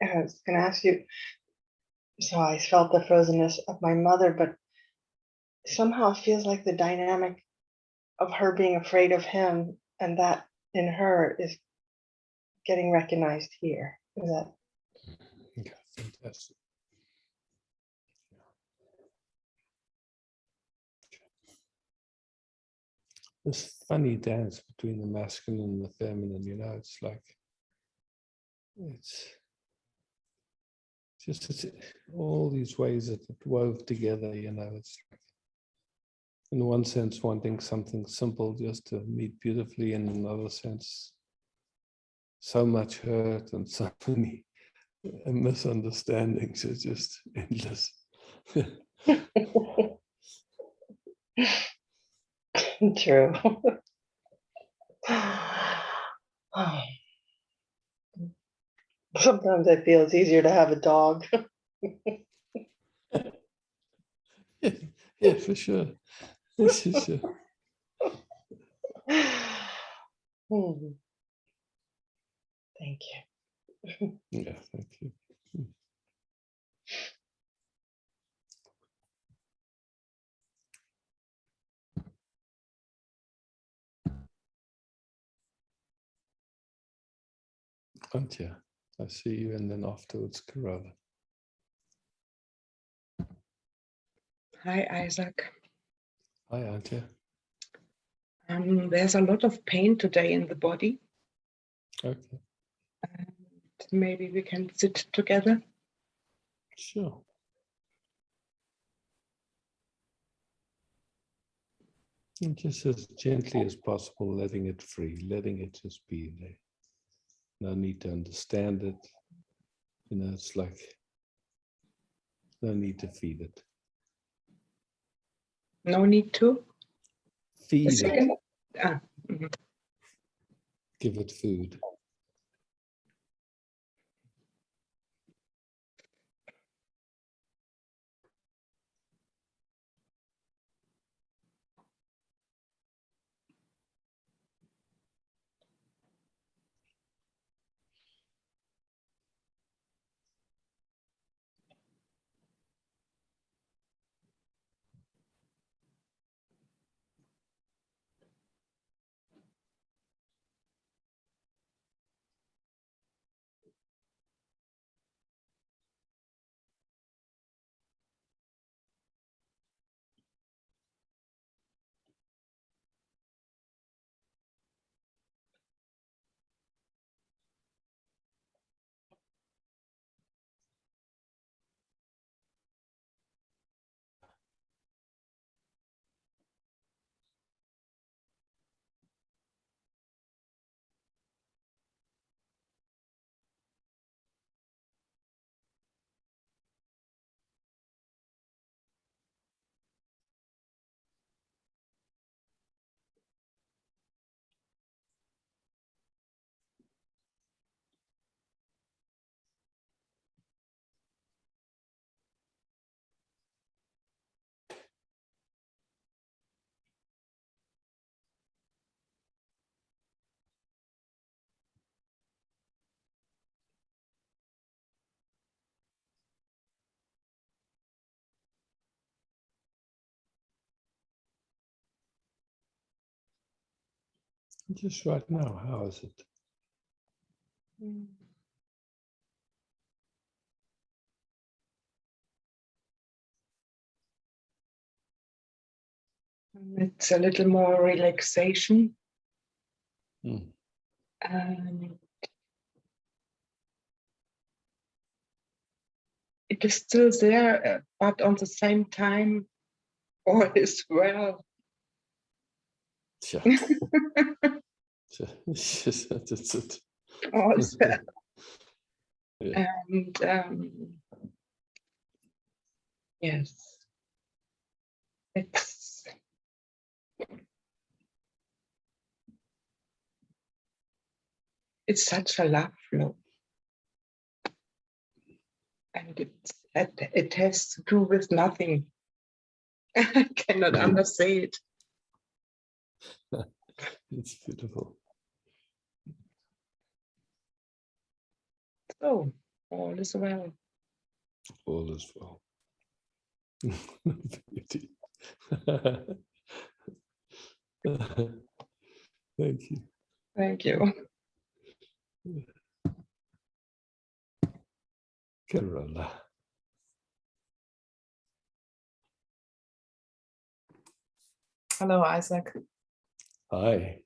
I was going to ask you, so I felt the frozenness of my mother, but somehow it feels like the dynamic of her being afraid of him, and that in her is getting recognized here. Is that? Yeah, fantastic. This funny dance between the masculine and the feminine, you know, it's like, it's just it's all these ways that it wove together, you know. It's like, in one sense, wanting something simple just to meet beautifully, and in another sense, so much hurt and so many misunderstandings. It's just endless. True. Sometimes I feel it's easier to have a dog. Yeah, for sure. This is Thank you. yeah, thank you. Antje, I see you, and then afterwards, Carola. Hi, Isaac. Hi, Antje. There's a lot of pain today in the body. Okay. Maybe we can sit together. Sure. And just as gently as possible, letting it free, letting it just be there. No need to understand it. You know, it's like no need to feed it. No need to? Feed it. Ah, mhm. Give it food. Just right now, how is it? It's a little more relaxation. Mm. It is still there, but on the same time, all is well. Yeah. Yes, that's it. All is well. Yeah. And yes, it's such a love flow, and it has to do with nothing. I cannot undersay it. It's beautiful. So all is well. All is well. Beauty. Thank you. Thank you. Carola. Hello, Isaac. Hi.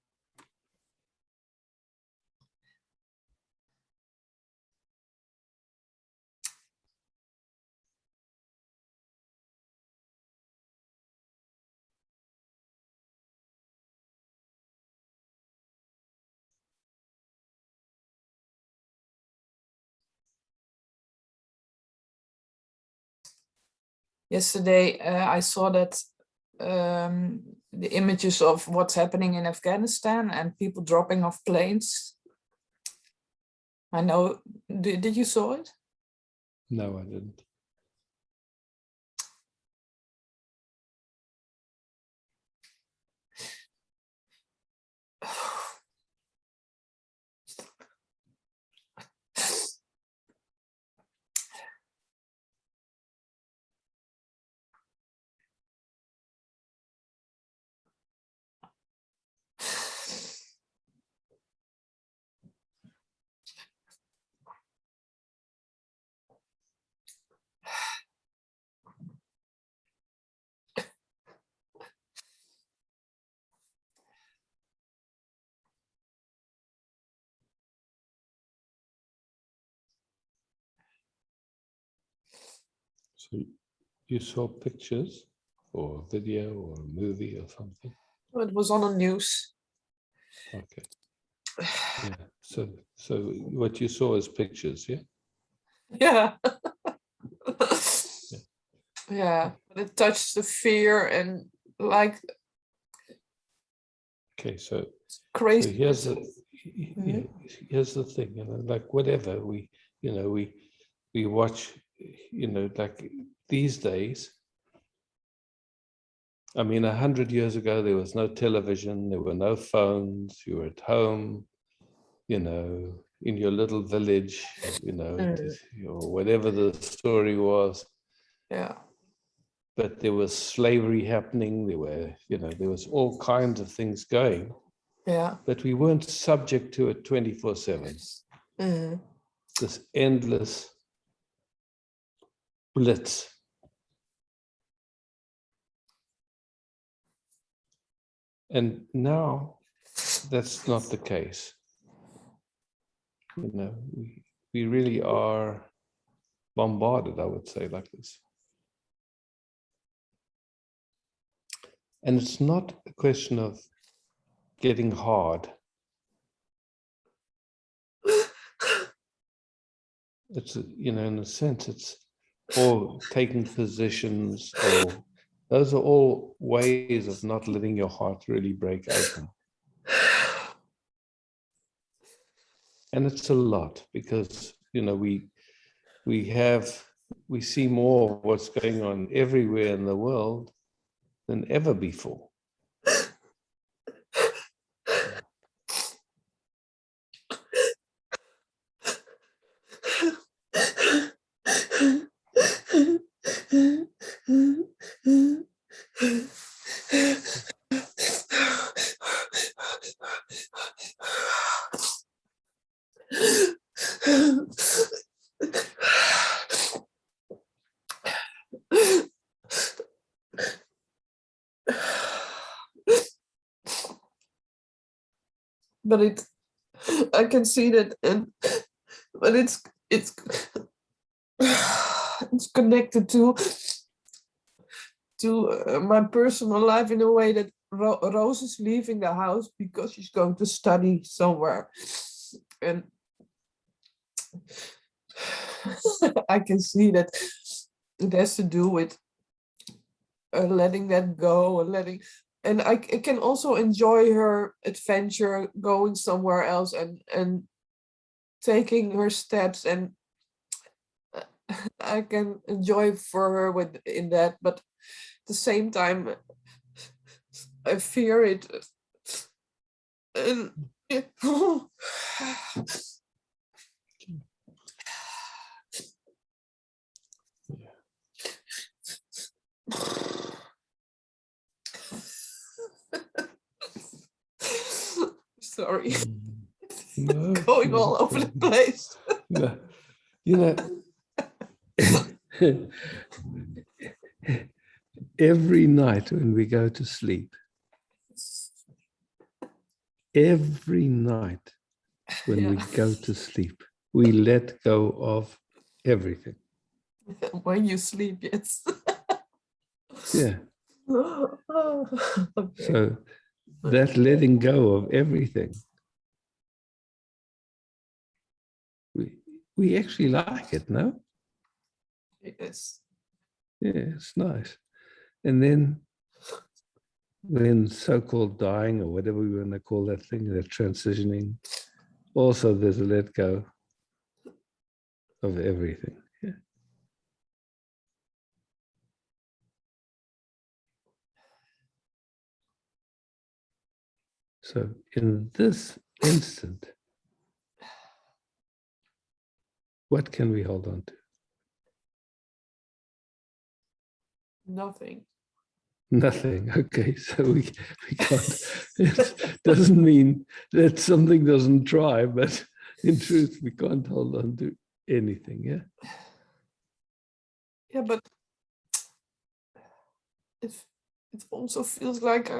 Yesterday, I saw that the images of what's happening in Afghanistan and people dropping off planes. I know, did you saw it? No, I didn't. So you saw pictures or video or a movie or something? It was on the news. Okay. Yeah. So what you saw is pictures, yeah? Yeah. Yeah, but it touched the fear and like Okay, so crazy. So here's the thing, you know, like whatever we watch, you know, like these days. I mean, 100 years ago, there was no television, there were no phones. You were at home, you know, in your little village, you know, or whatever the story was. Yeah. But there was slavery happening. There were, you know, there was all kinds of things going. Yeah. But we weren't subject to it 24/7. This endless blitz. And now that's not the case. You know, we really are bombarded, I would say, like this. And it's not a question of getting hard. It's, you know, in a sense, it's all taking positions, or those are all ways of not letting your heart really break open. And it's a lot because, you know, we see more of what's going on everywhere in the world than ever before. but I can see that, but it's it's connected to my personal life in a way that Rose is leaving the house because she's going to study somewhere, and I can see that it has to do with letting that go and I can also enjoy her adventure, going somewhere else and taking her steps, and I can enjoy for her in that, but at the same time I fear it. And sorry. No, Going no all over the problem. place. No, you know, every night when we go to sleep, every night when we go to sleep, we let go of everything. When you sleep, yes. Yeah. Okay. So that letting go of everything, we actually like it, no? Yes. Yeah, it's nice. And then when so-called dying, or whatever we want to call that thing, that transitioning, also there's a let go of everything. Yeah. So in this instant, what can we hold on to? Nothing. Nothing. Okay, so we can't. It doesn't mean that something doesn't try, but in truth, we can't hold on to anything. Yeah. Yeah, but it also feels like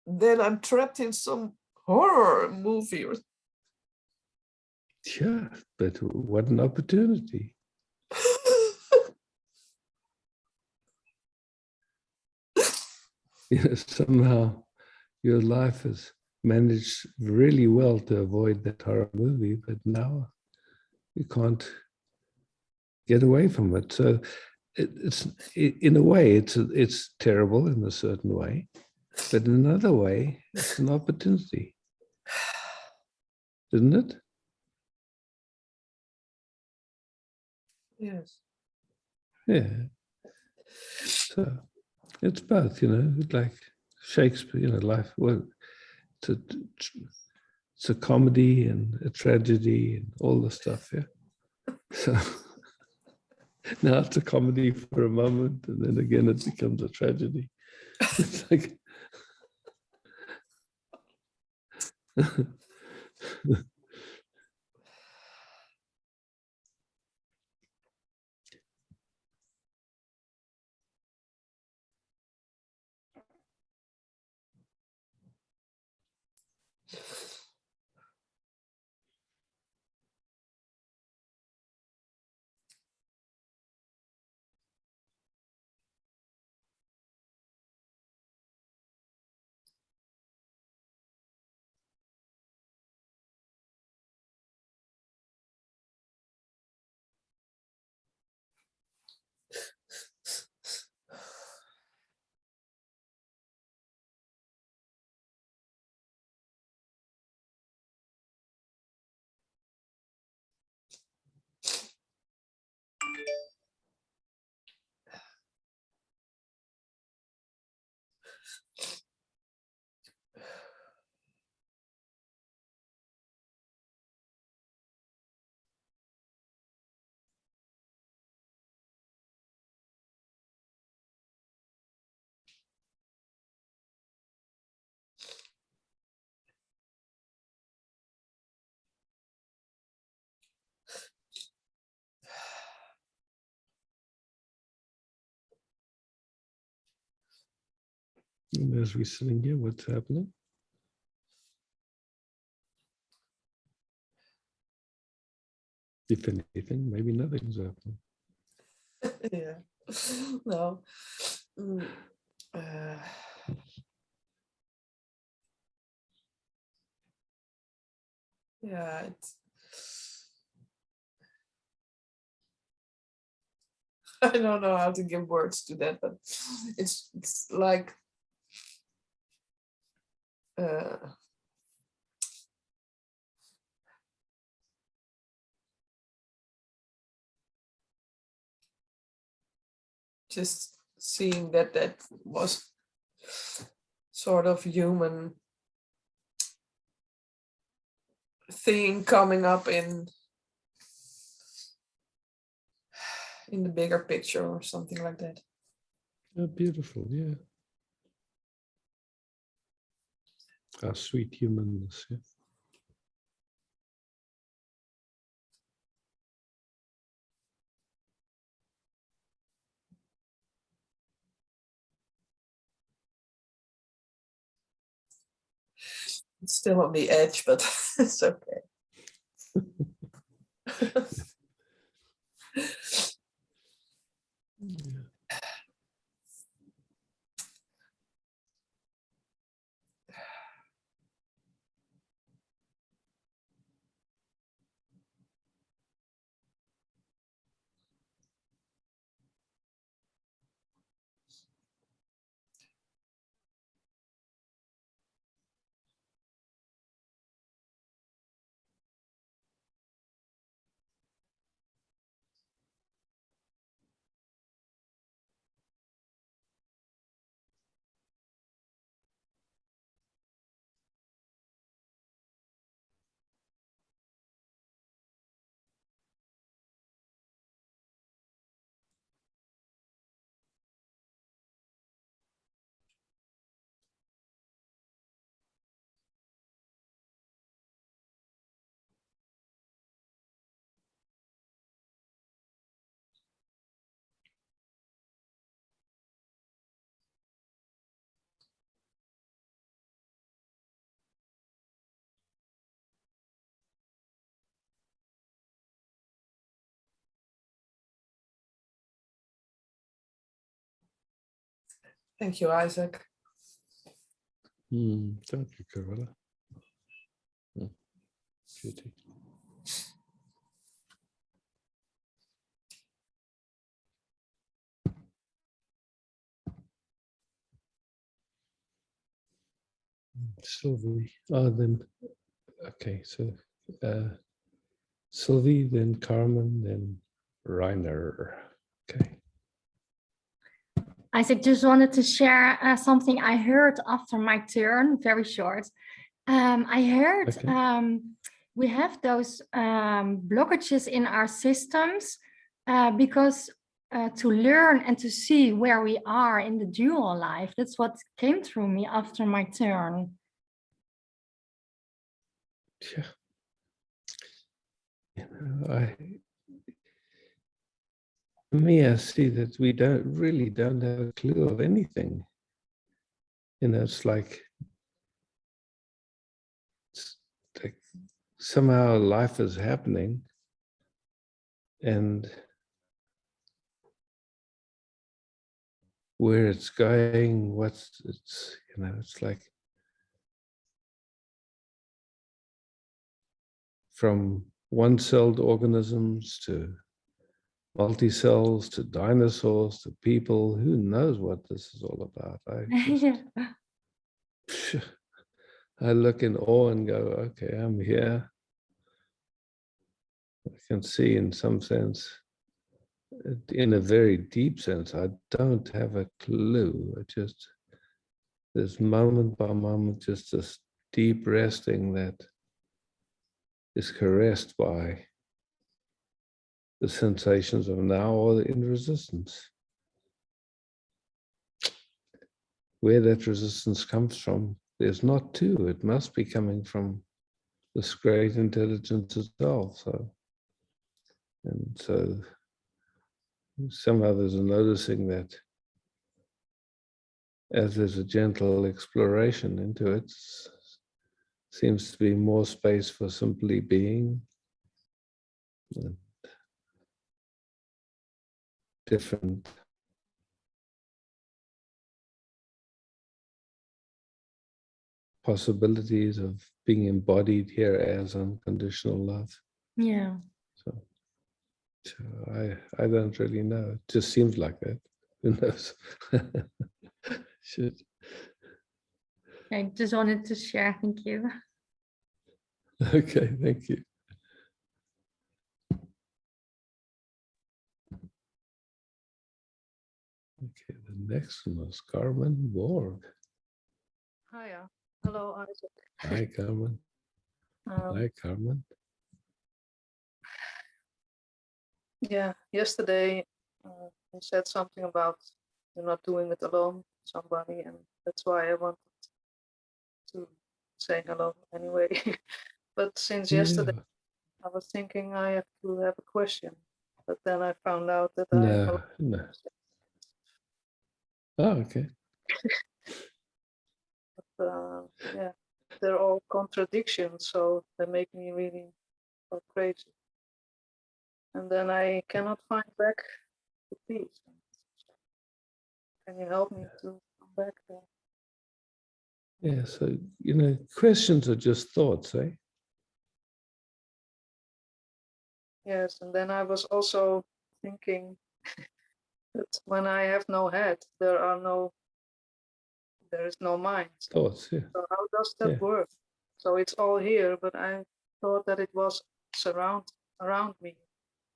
then I'm trapped in some horror movie. Yeah, but what an opportunity. Somehow your life has managed really well to avoid that horror movie, but now you can't get away from it. So it's in a way, it's terrible in a certain way, but in another way, it's an opportunity, isn't it? Yes. Yeah. So it's both, like Shakespeare, life. Well, it's a comedy and a tragedy and all the stuff. Yeah. So now it's a comedy for a moment, and then again it becomes a tragedy. It's like as we're sitting here, what's happening? If anything, maybe nothing's happening. Yeah. No. Mm, uh, yeah, I don't know how to give words to that, but it's like just seeing that was sort of human thing coming up in the bigger picture or something like that. Oh, beautiful, yeah. Our sweet humanness, yeah. It's still on the edge, but it's okay. Yeah. Thank you, Isaac. Thank you, Carola. Beauty. Sylvie. Oh, then, okay, so Sylvie, then Carmen, then Rainer. Okay. Isaac, just wanted to share something I heard after my turn, very short. I heard Okay. we have those blockages in our systems because to learn and to see where we are in the dual life, that's what came through me after my turn. Yeah. You know, I see that we really don't have a clue of anything. You know, it's like somehow life is happening and where it's going, you know, it's like from one-celled organisms to multi-cells to dinosaurs to people. Who knows what this is all about? I look in awe and go, okay, I'm here. I can see in some sense, in a very deep sense, I don't have a clue. There's moment by moment, just this deep resting that is caressed by the sensations of now or in resistance. Where that resistance comes from, there's not two. It must be coming from this great intelligence itself. So some others are noticing that as there's a gentle exploration into it, seems to be more space for simply being. different possibilities of being embodied here as unconditional love. Yeah. So I don't really know. It just seems like that. Who knows? Should. I just wanted to share. Thank you. Okay, thank you. Okay, the next one was Carmen Borg. Hiya. Hello, Isaac. Hi, Carmen. Hi, Carmen. Yeah, yesterday you said something about you're not doing it alone, somebody, and that's why I wanted to say hello anyway. But since yesterday, I was thinking I have to have a question, but then I found out that No. Oh, okay. But, yeah, they're all contradictions, so they make me really go crazy. And then I cannot find back the peace. Can you help me to come back there? Yeah, so, questions are just thoughts, eh? Yes, and then I was also thinking that when I have no head, there is no mind. Thoughts, yeah. So how does that work? So it's all here, but I thought that it was around me.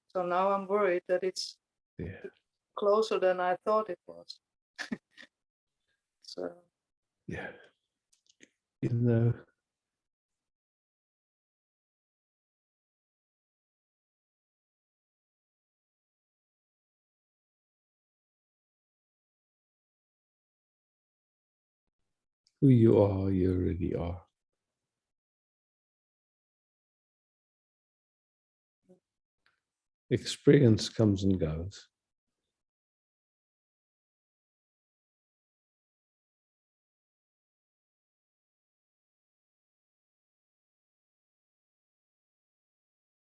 So now I'm worried that it's closer than I thought it was. So yeah, who you already are. Experience comes and goes.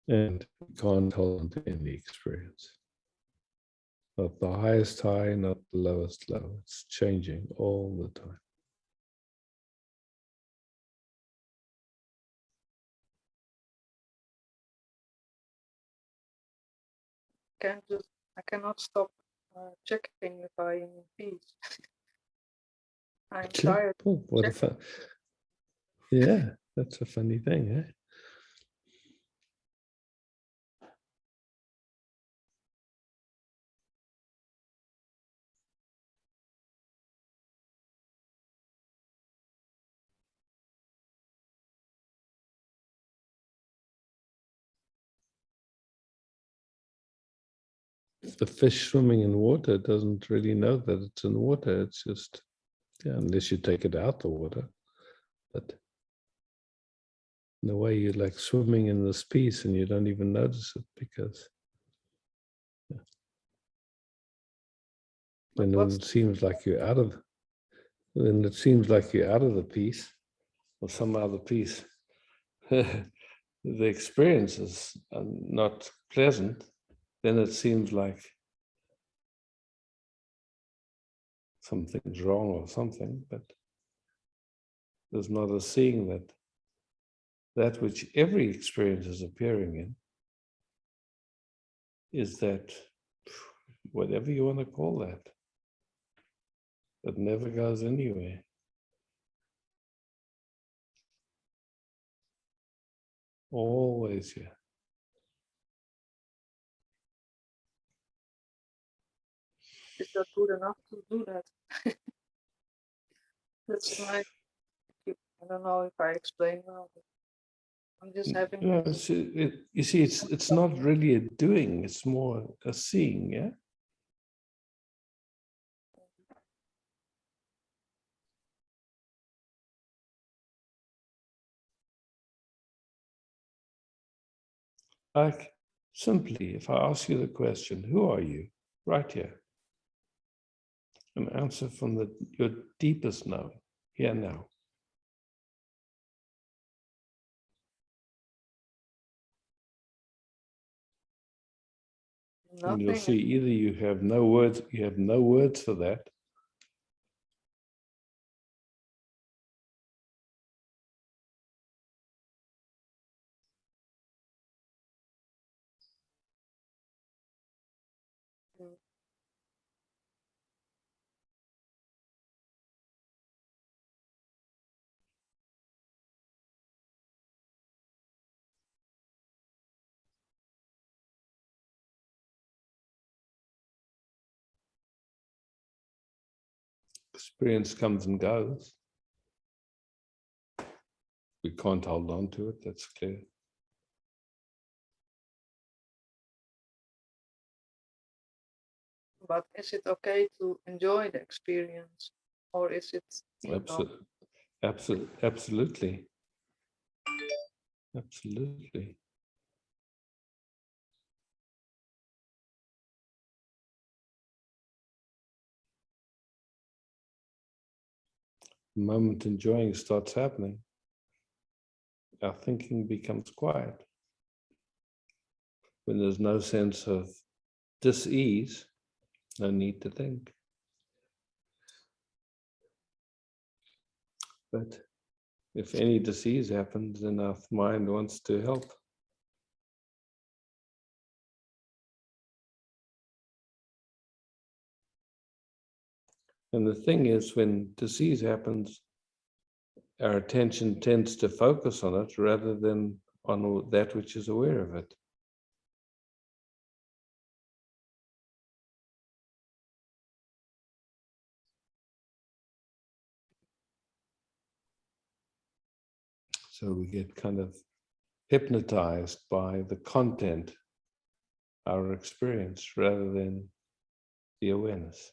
And you can't hold on to any experience. Not the highest high, not the lowest low. It's changing all the time. I cannot stop checking if I'm in peace. I'm tired. Oh, what a fun. Yeah, that's a funny thing, eh? The fish swimming in water doesn't really know that it's in water. It's just, unless you take it out the water. But in a way, you're like swimming in this piece and you don't even notice it because when it seems like you're out of, the piece, or somehow the piece, the experiences are not pleasant, then it seems like something's wrong or something, but there's not a seeing that which every experience is appearing in is that, whatever you want to call that, it never goes anywhere. Always here. Is that good enough to do that? That's my. I don't know if I explain well. I'm just having. You see, it's not really a doing; it's more a seeing. Yeah. Like simply, if I ask you the question, "Who are you?" right here, an answer from your deepest knowing, here now. And you'll nothing. see either you have no words for that, Mm. experience comes and goes. We can't hold on to it, that's clear. But is it okay to enjoy the experience, or is it Absolutely. Absolutely. Absolutely. The moment enjoying starts happening, our thinking becomes quiet. When there's no sense of dis-ease, no need to think. But if any disease happens, then our mind wants to help. And the thing is, when disease happens, our attention tends to focus on it rather than on that which is aware of it. So we get kind of hypnotized by the content, our experience, rather than the awareness.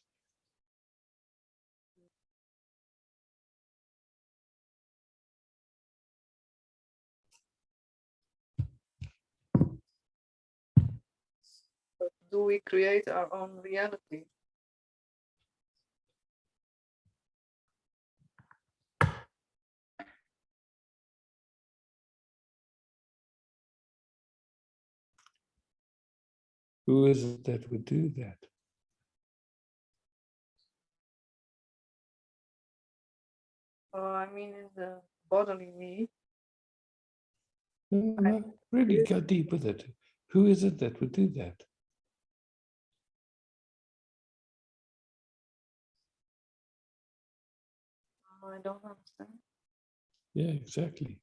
But do we create our own reality? Who is it that would do that? I mean, in the bodily me. No, really go deep with it. Who is it that would do that? I don't understand. Yeah, exactly.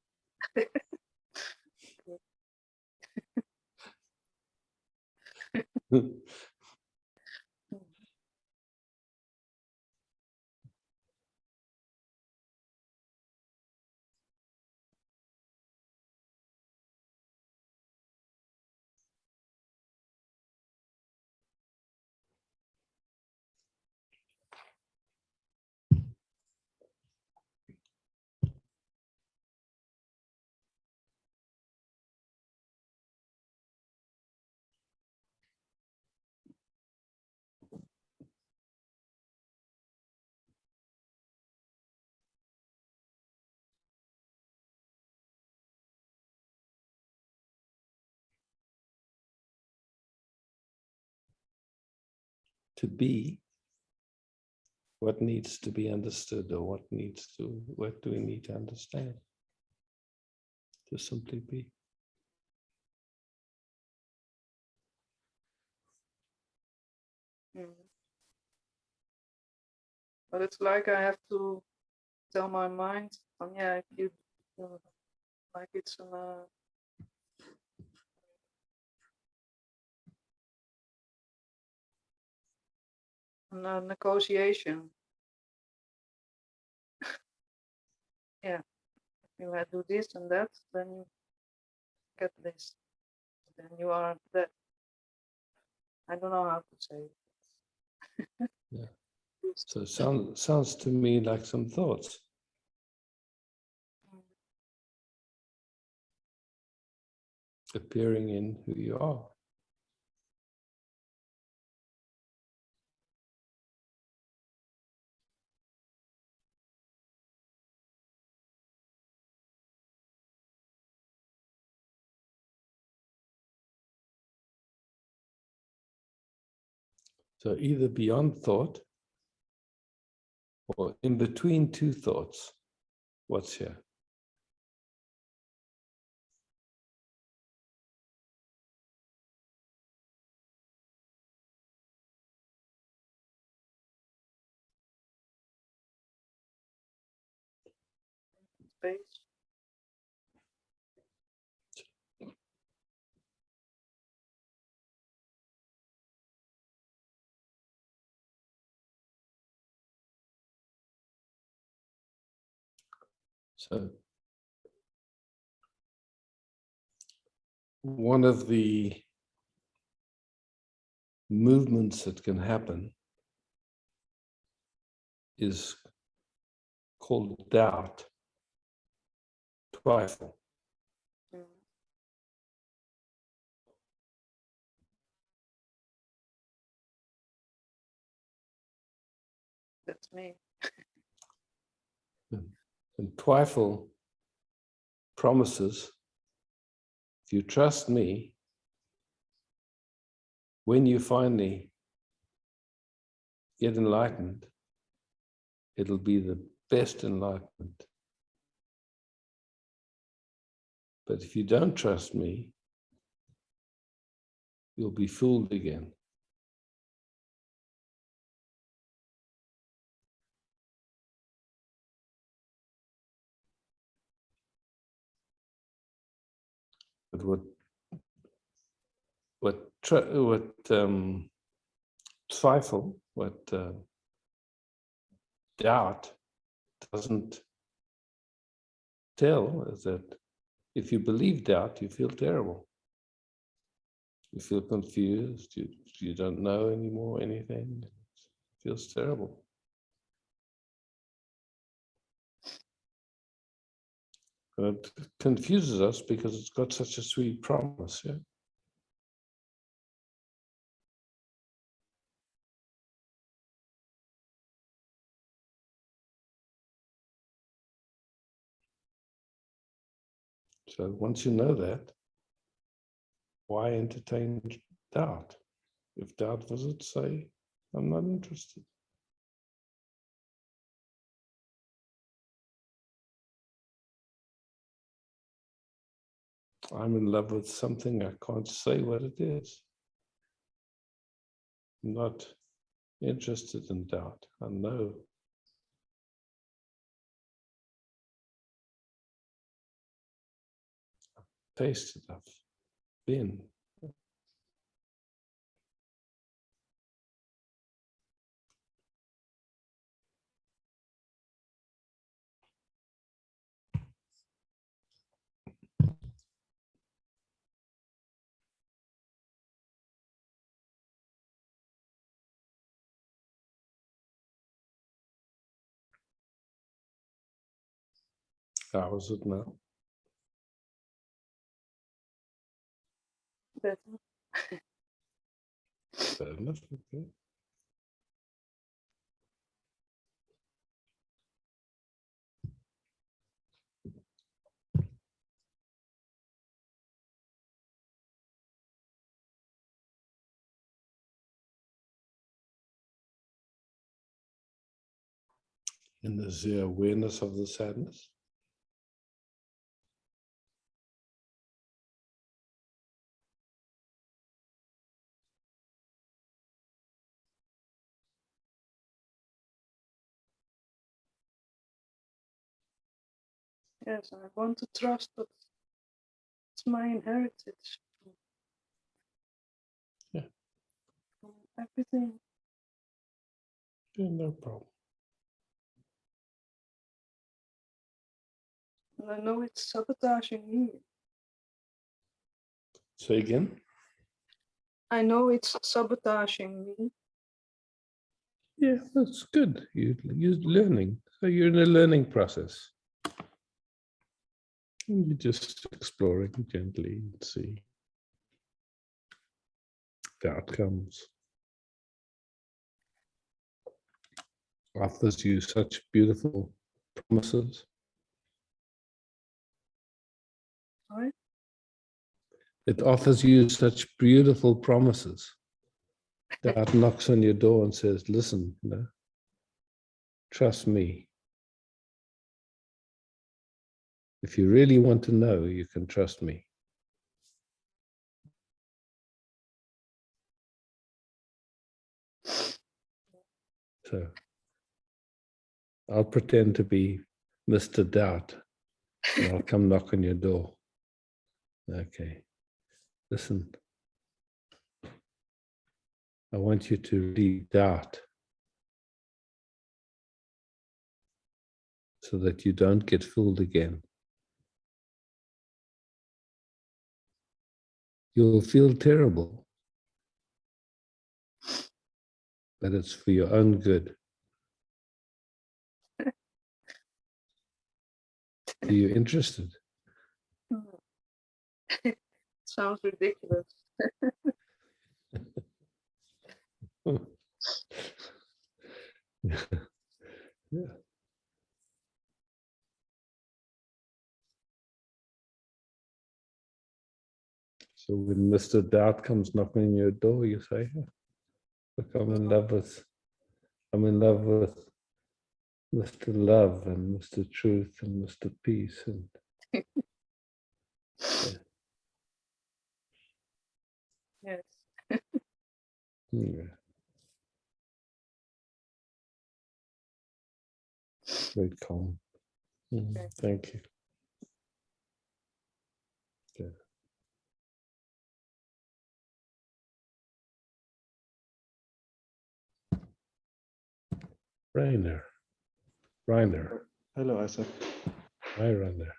To be, what needs to be understood, or what do we need to understand? To simply be. Mm. But it's like I have to tell my mind, yeah, if you like it's a negotiation. Yeah, if you do this and that, then you get this. Then you are that. I don't know how to say it. Yeah. So it sounds to me like some thoughts. Appearing in who you are. So either beyond thought or in between two thoughts, what's here? Space. So one of the movements that can happen is called doubt, twijfel. That's me. And twijfel promises, if you trust me, when you finally get enlightened, it'll be the best enlightenment. But if you don't trust me, you'll be fooled again. But twijfel, doubt doesn't tell is that if you believe doubt, you feel terrible. You feel confused, you don't know anymore anything. It feels terrible. And it confuses us because it's got such a sweet promise, yeah. So once you know that, why entertain doubt? If doubt visits, say, I'm not interested. I'm in love with something, I can't say what it is. I'm not interested in doubt, I know. I've tasted, I've been. How is it now? Better. Fair enough, okay. And there's the awareness of the sadness. Yes, I want to trust that it's my inheritance. Yeah. From everything. Yeah, no problem. And I know it's sabotaging me. Say again? I know it's sabotaging me. Yeah, that's good. You're learning. So you're in a learning process. And you're just exploring gently and see the outcomes. Offers you such beautiful promises. Sorry? It offers you such beautiful promises. Doubt knocks on your door and says, listen, trust me. If you really want to know, you can trust me. So I'll pretend to be Mr. Doubt, and I'll come knock on your door. Okay, listen. I want you to really doubt so that you don't get fooled again. You'll feel terrible, but it's for your own good. Are you interested? Sounds ridiculous. Yeah. So when Mr. Doubt comes knocking on your door, you say, look, I'm in love with Mr. Love and Mr. Truth and Mr. Peace. And Yes. yeah. Great calm. Thank you. Yeah. Reiner. Hello, Isaac. Hi, Reiner.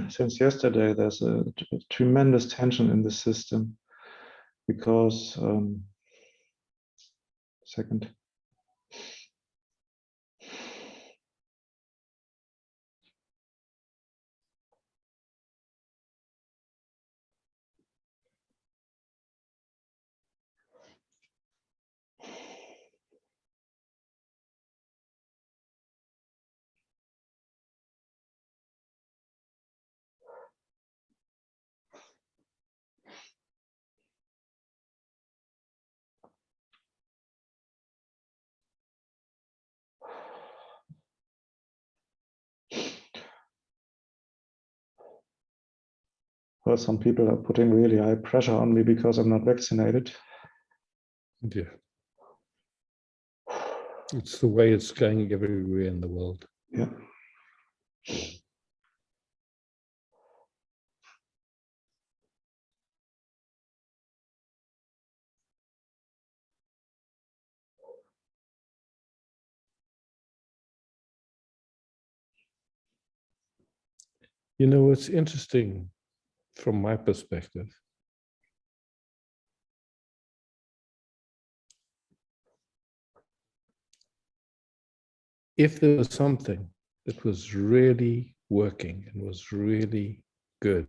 Since yesterday, there's a tremendous tension in the system because, second. Well, some people are putting really high pressure on me because I'm not vaccinated. Yeah. It's the way it's going everywhere in the world. Yeah. You know, what's interesting from my perspective, if there was something that was really working and was really good,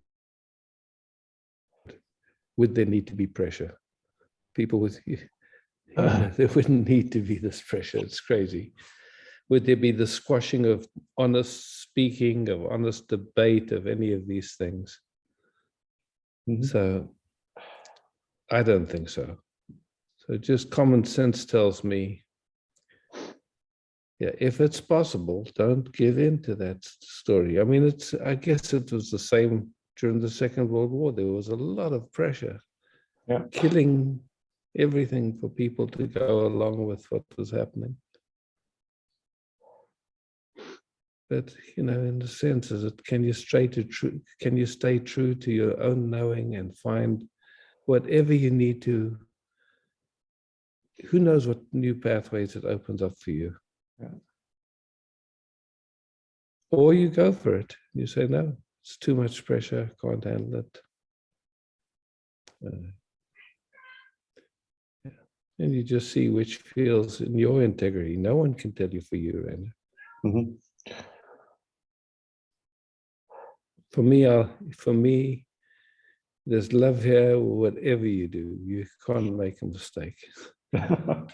would there need to be pressure? People would, there wouldn't need to be this pressure. It's crazy. Would there be the squashing of honest speaking, of honest debate, of any of these things? So I don't think so. So just common sense tells me, yeah, if it's possible, don't give in to that story. I mean, I guess it was the same during the Second World War. There was a lot of pressure, killing everything for people to go along with what was happening. But, you know, in the sense, can you stay true to your own knowing and find whatever you need to? Who knows what new pathways it opens up for you? Yeah. Or you go for it. You say, no, it's too much pressure, can't handle it. Yeah. And you just see which feels in your integrity. No one can tell you for you, Randy. Mm-hmm. For me, there's love here. Whatever you do, you can't make a mistake. But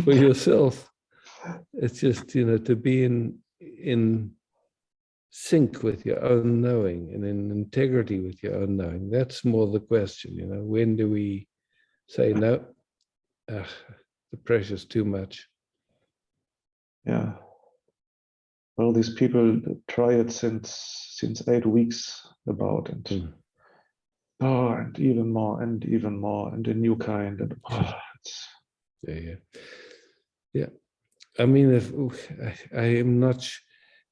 for yourself, it's just, to be in sync with your own knowing and in integrity with your own knowing. That's more the question, when do we say, no, the pressure's too much. Yeah. Well, these people try it since 8 weeks about it. Oh, and even more and even more and a new kind. And yeah. I mean, if I am not,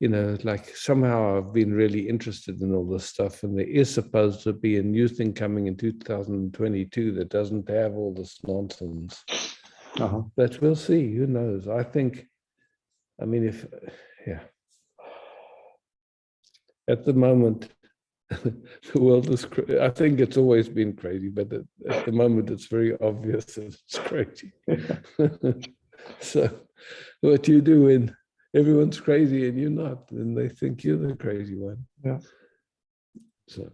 like somehow I've been really interested in all this stuff, and there is supposed to be a new thing coming in 2022 that doesn't have all this nonsense. But we'll see. Who knows? At the moment, the world is crazy. I think it's always been crazy, but at the moment it's very obvious that it's crazy. So what you do when everyone's crazy and you're not, then they think you're the crazy one. Yeah. So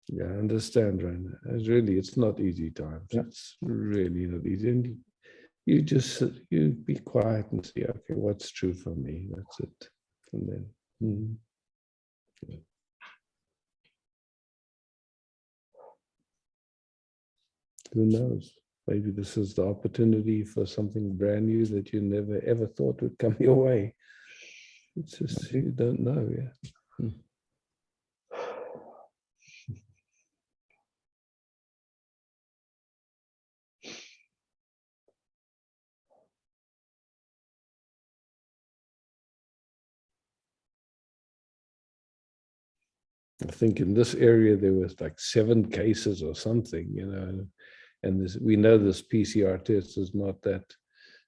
yeah, I understand, Raina. It's not easy times. Yeah. It's really not easy. And you be quiet and see, okay, what's true for me? That's it. And then yeah. Who knows? Maybe this is the opportunity for something brand new that you never ever thought would come your way. It's just, you don't know, yeah. I think in this area there was like 7 cases or something, and we know this PCR test is not that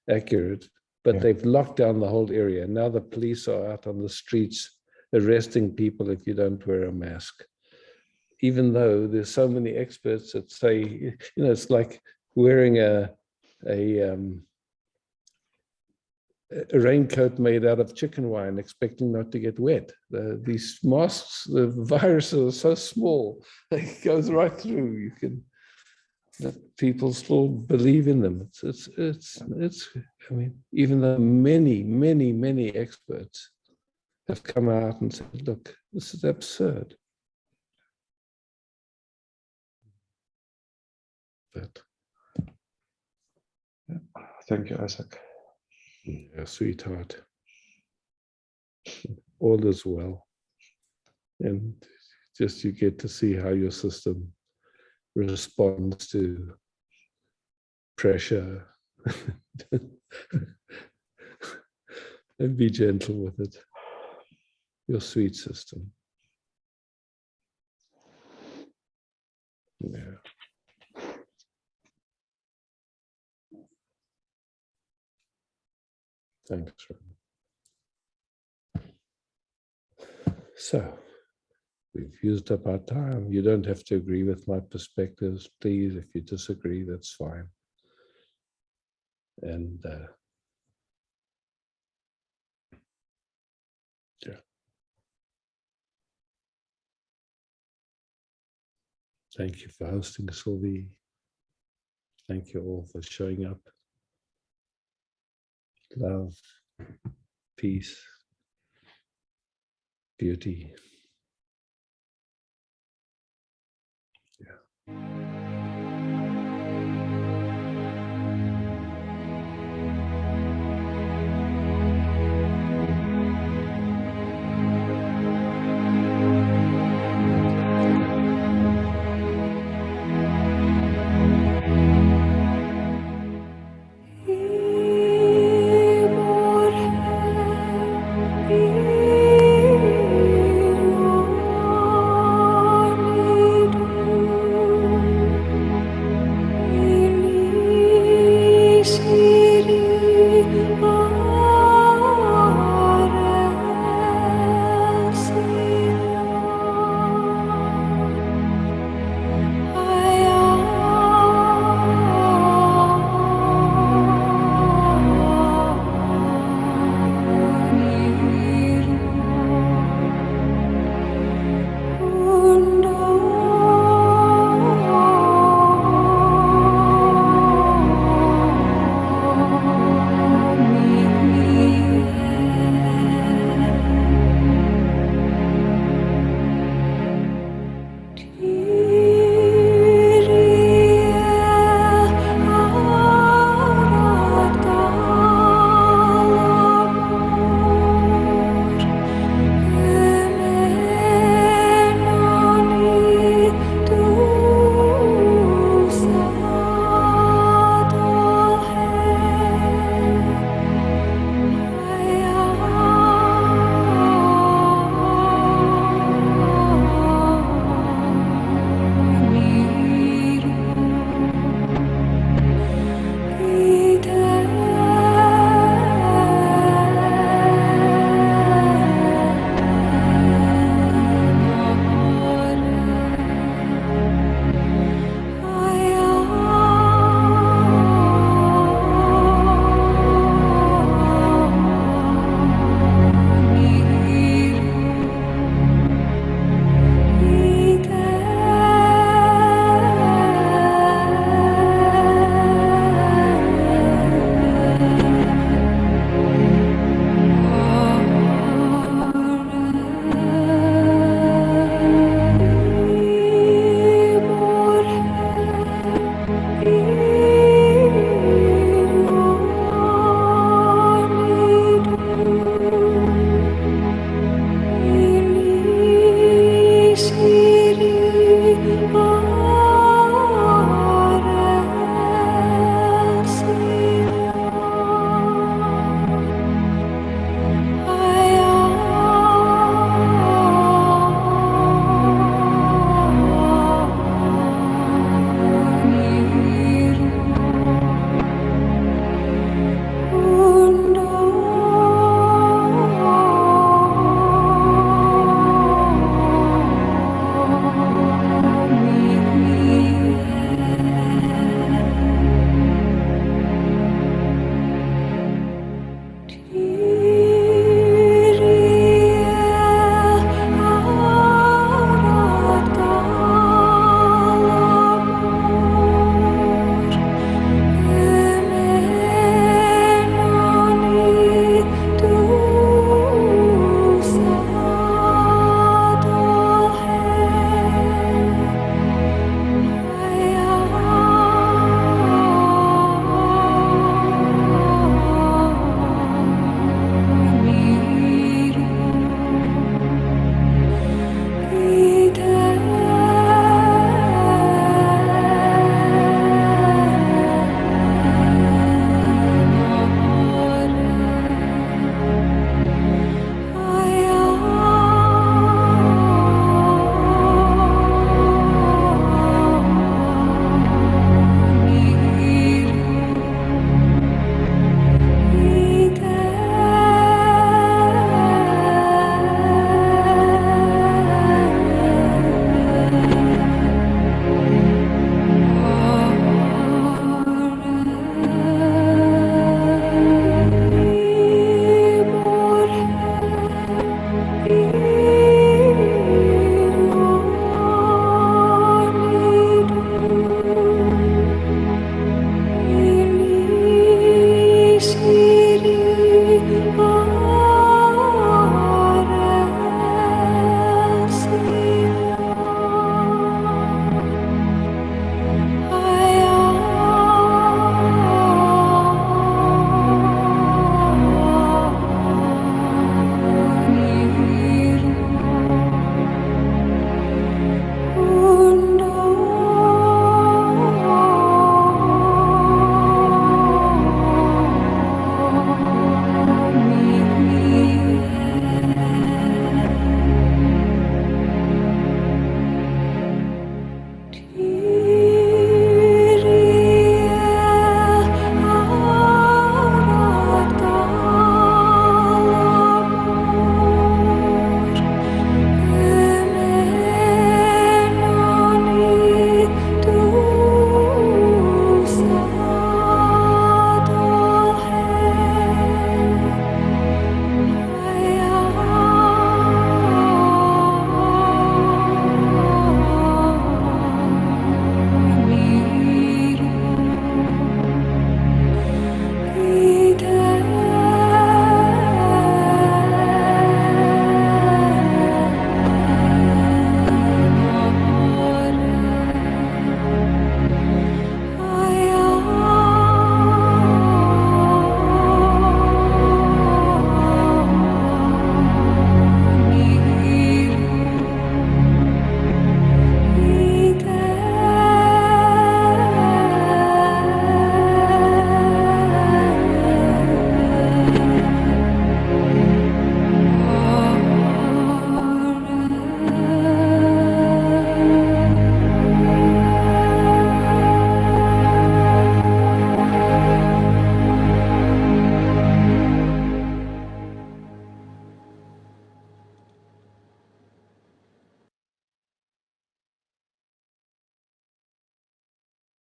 accurate, but they've locked down the whole area. Now the police are out on the streets arresting people if you don't wear a mask, even though there's so many experts that say, it's like wearing a raincoat made out of chicken wire and expecting not to get wet. These masks, the viruses are so small, it goes right through. People still believe in them. I mean, even though many experts have come out and said, look, this is absurd. But thank you, Isaac. Yeah, sweetheart. All is well. And just you get to see how your system responds to pressure. And be gentle with it. Your sweet system. Yeah. Thanks, Ron. So, we've used up our time. You don't have to agree with my perspectives. Please, if you disagree, that's fine. And yeah. Thank you for hosting, Sylvie. Thank you all for showing up. Love, peace, beauty.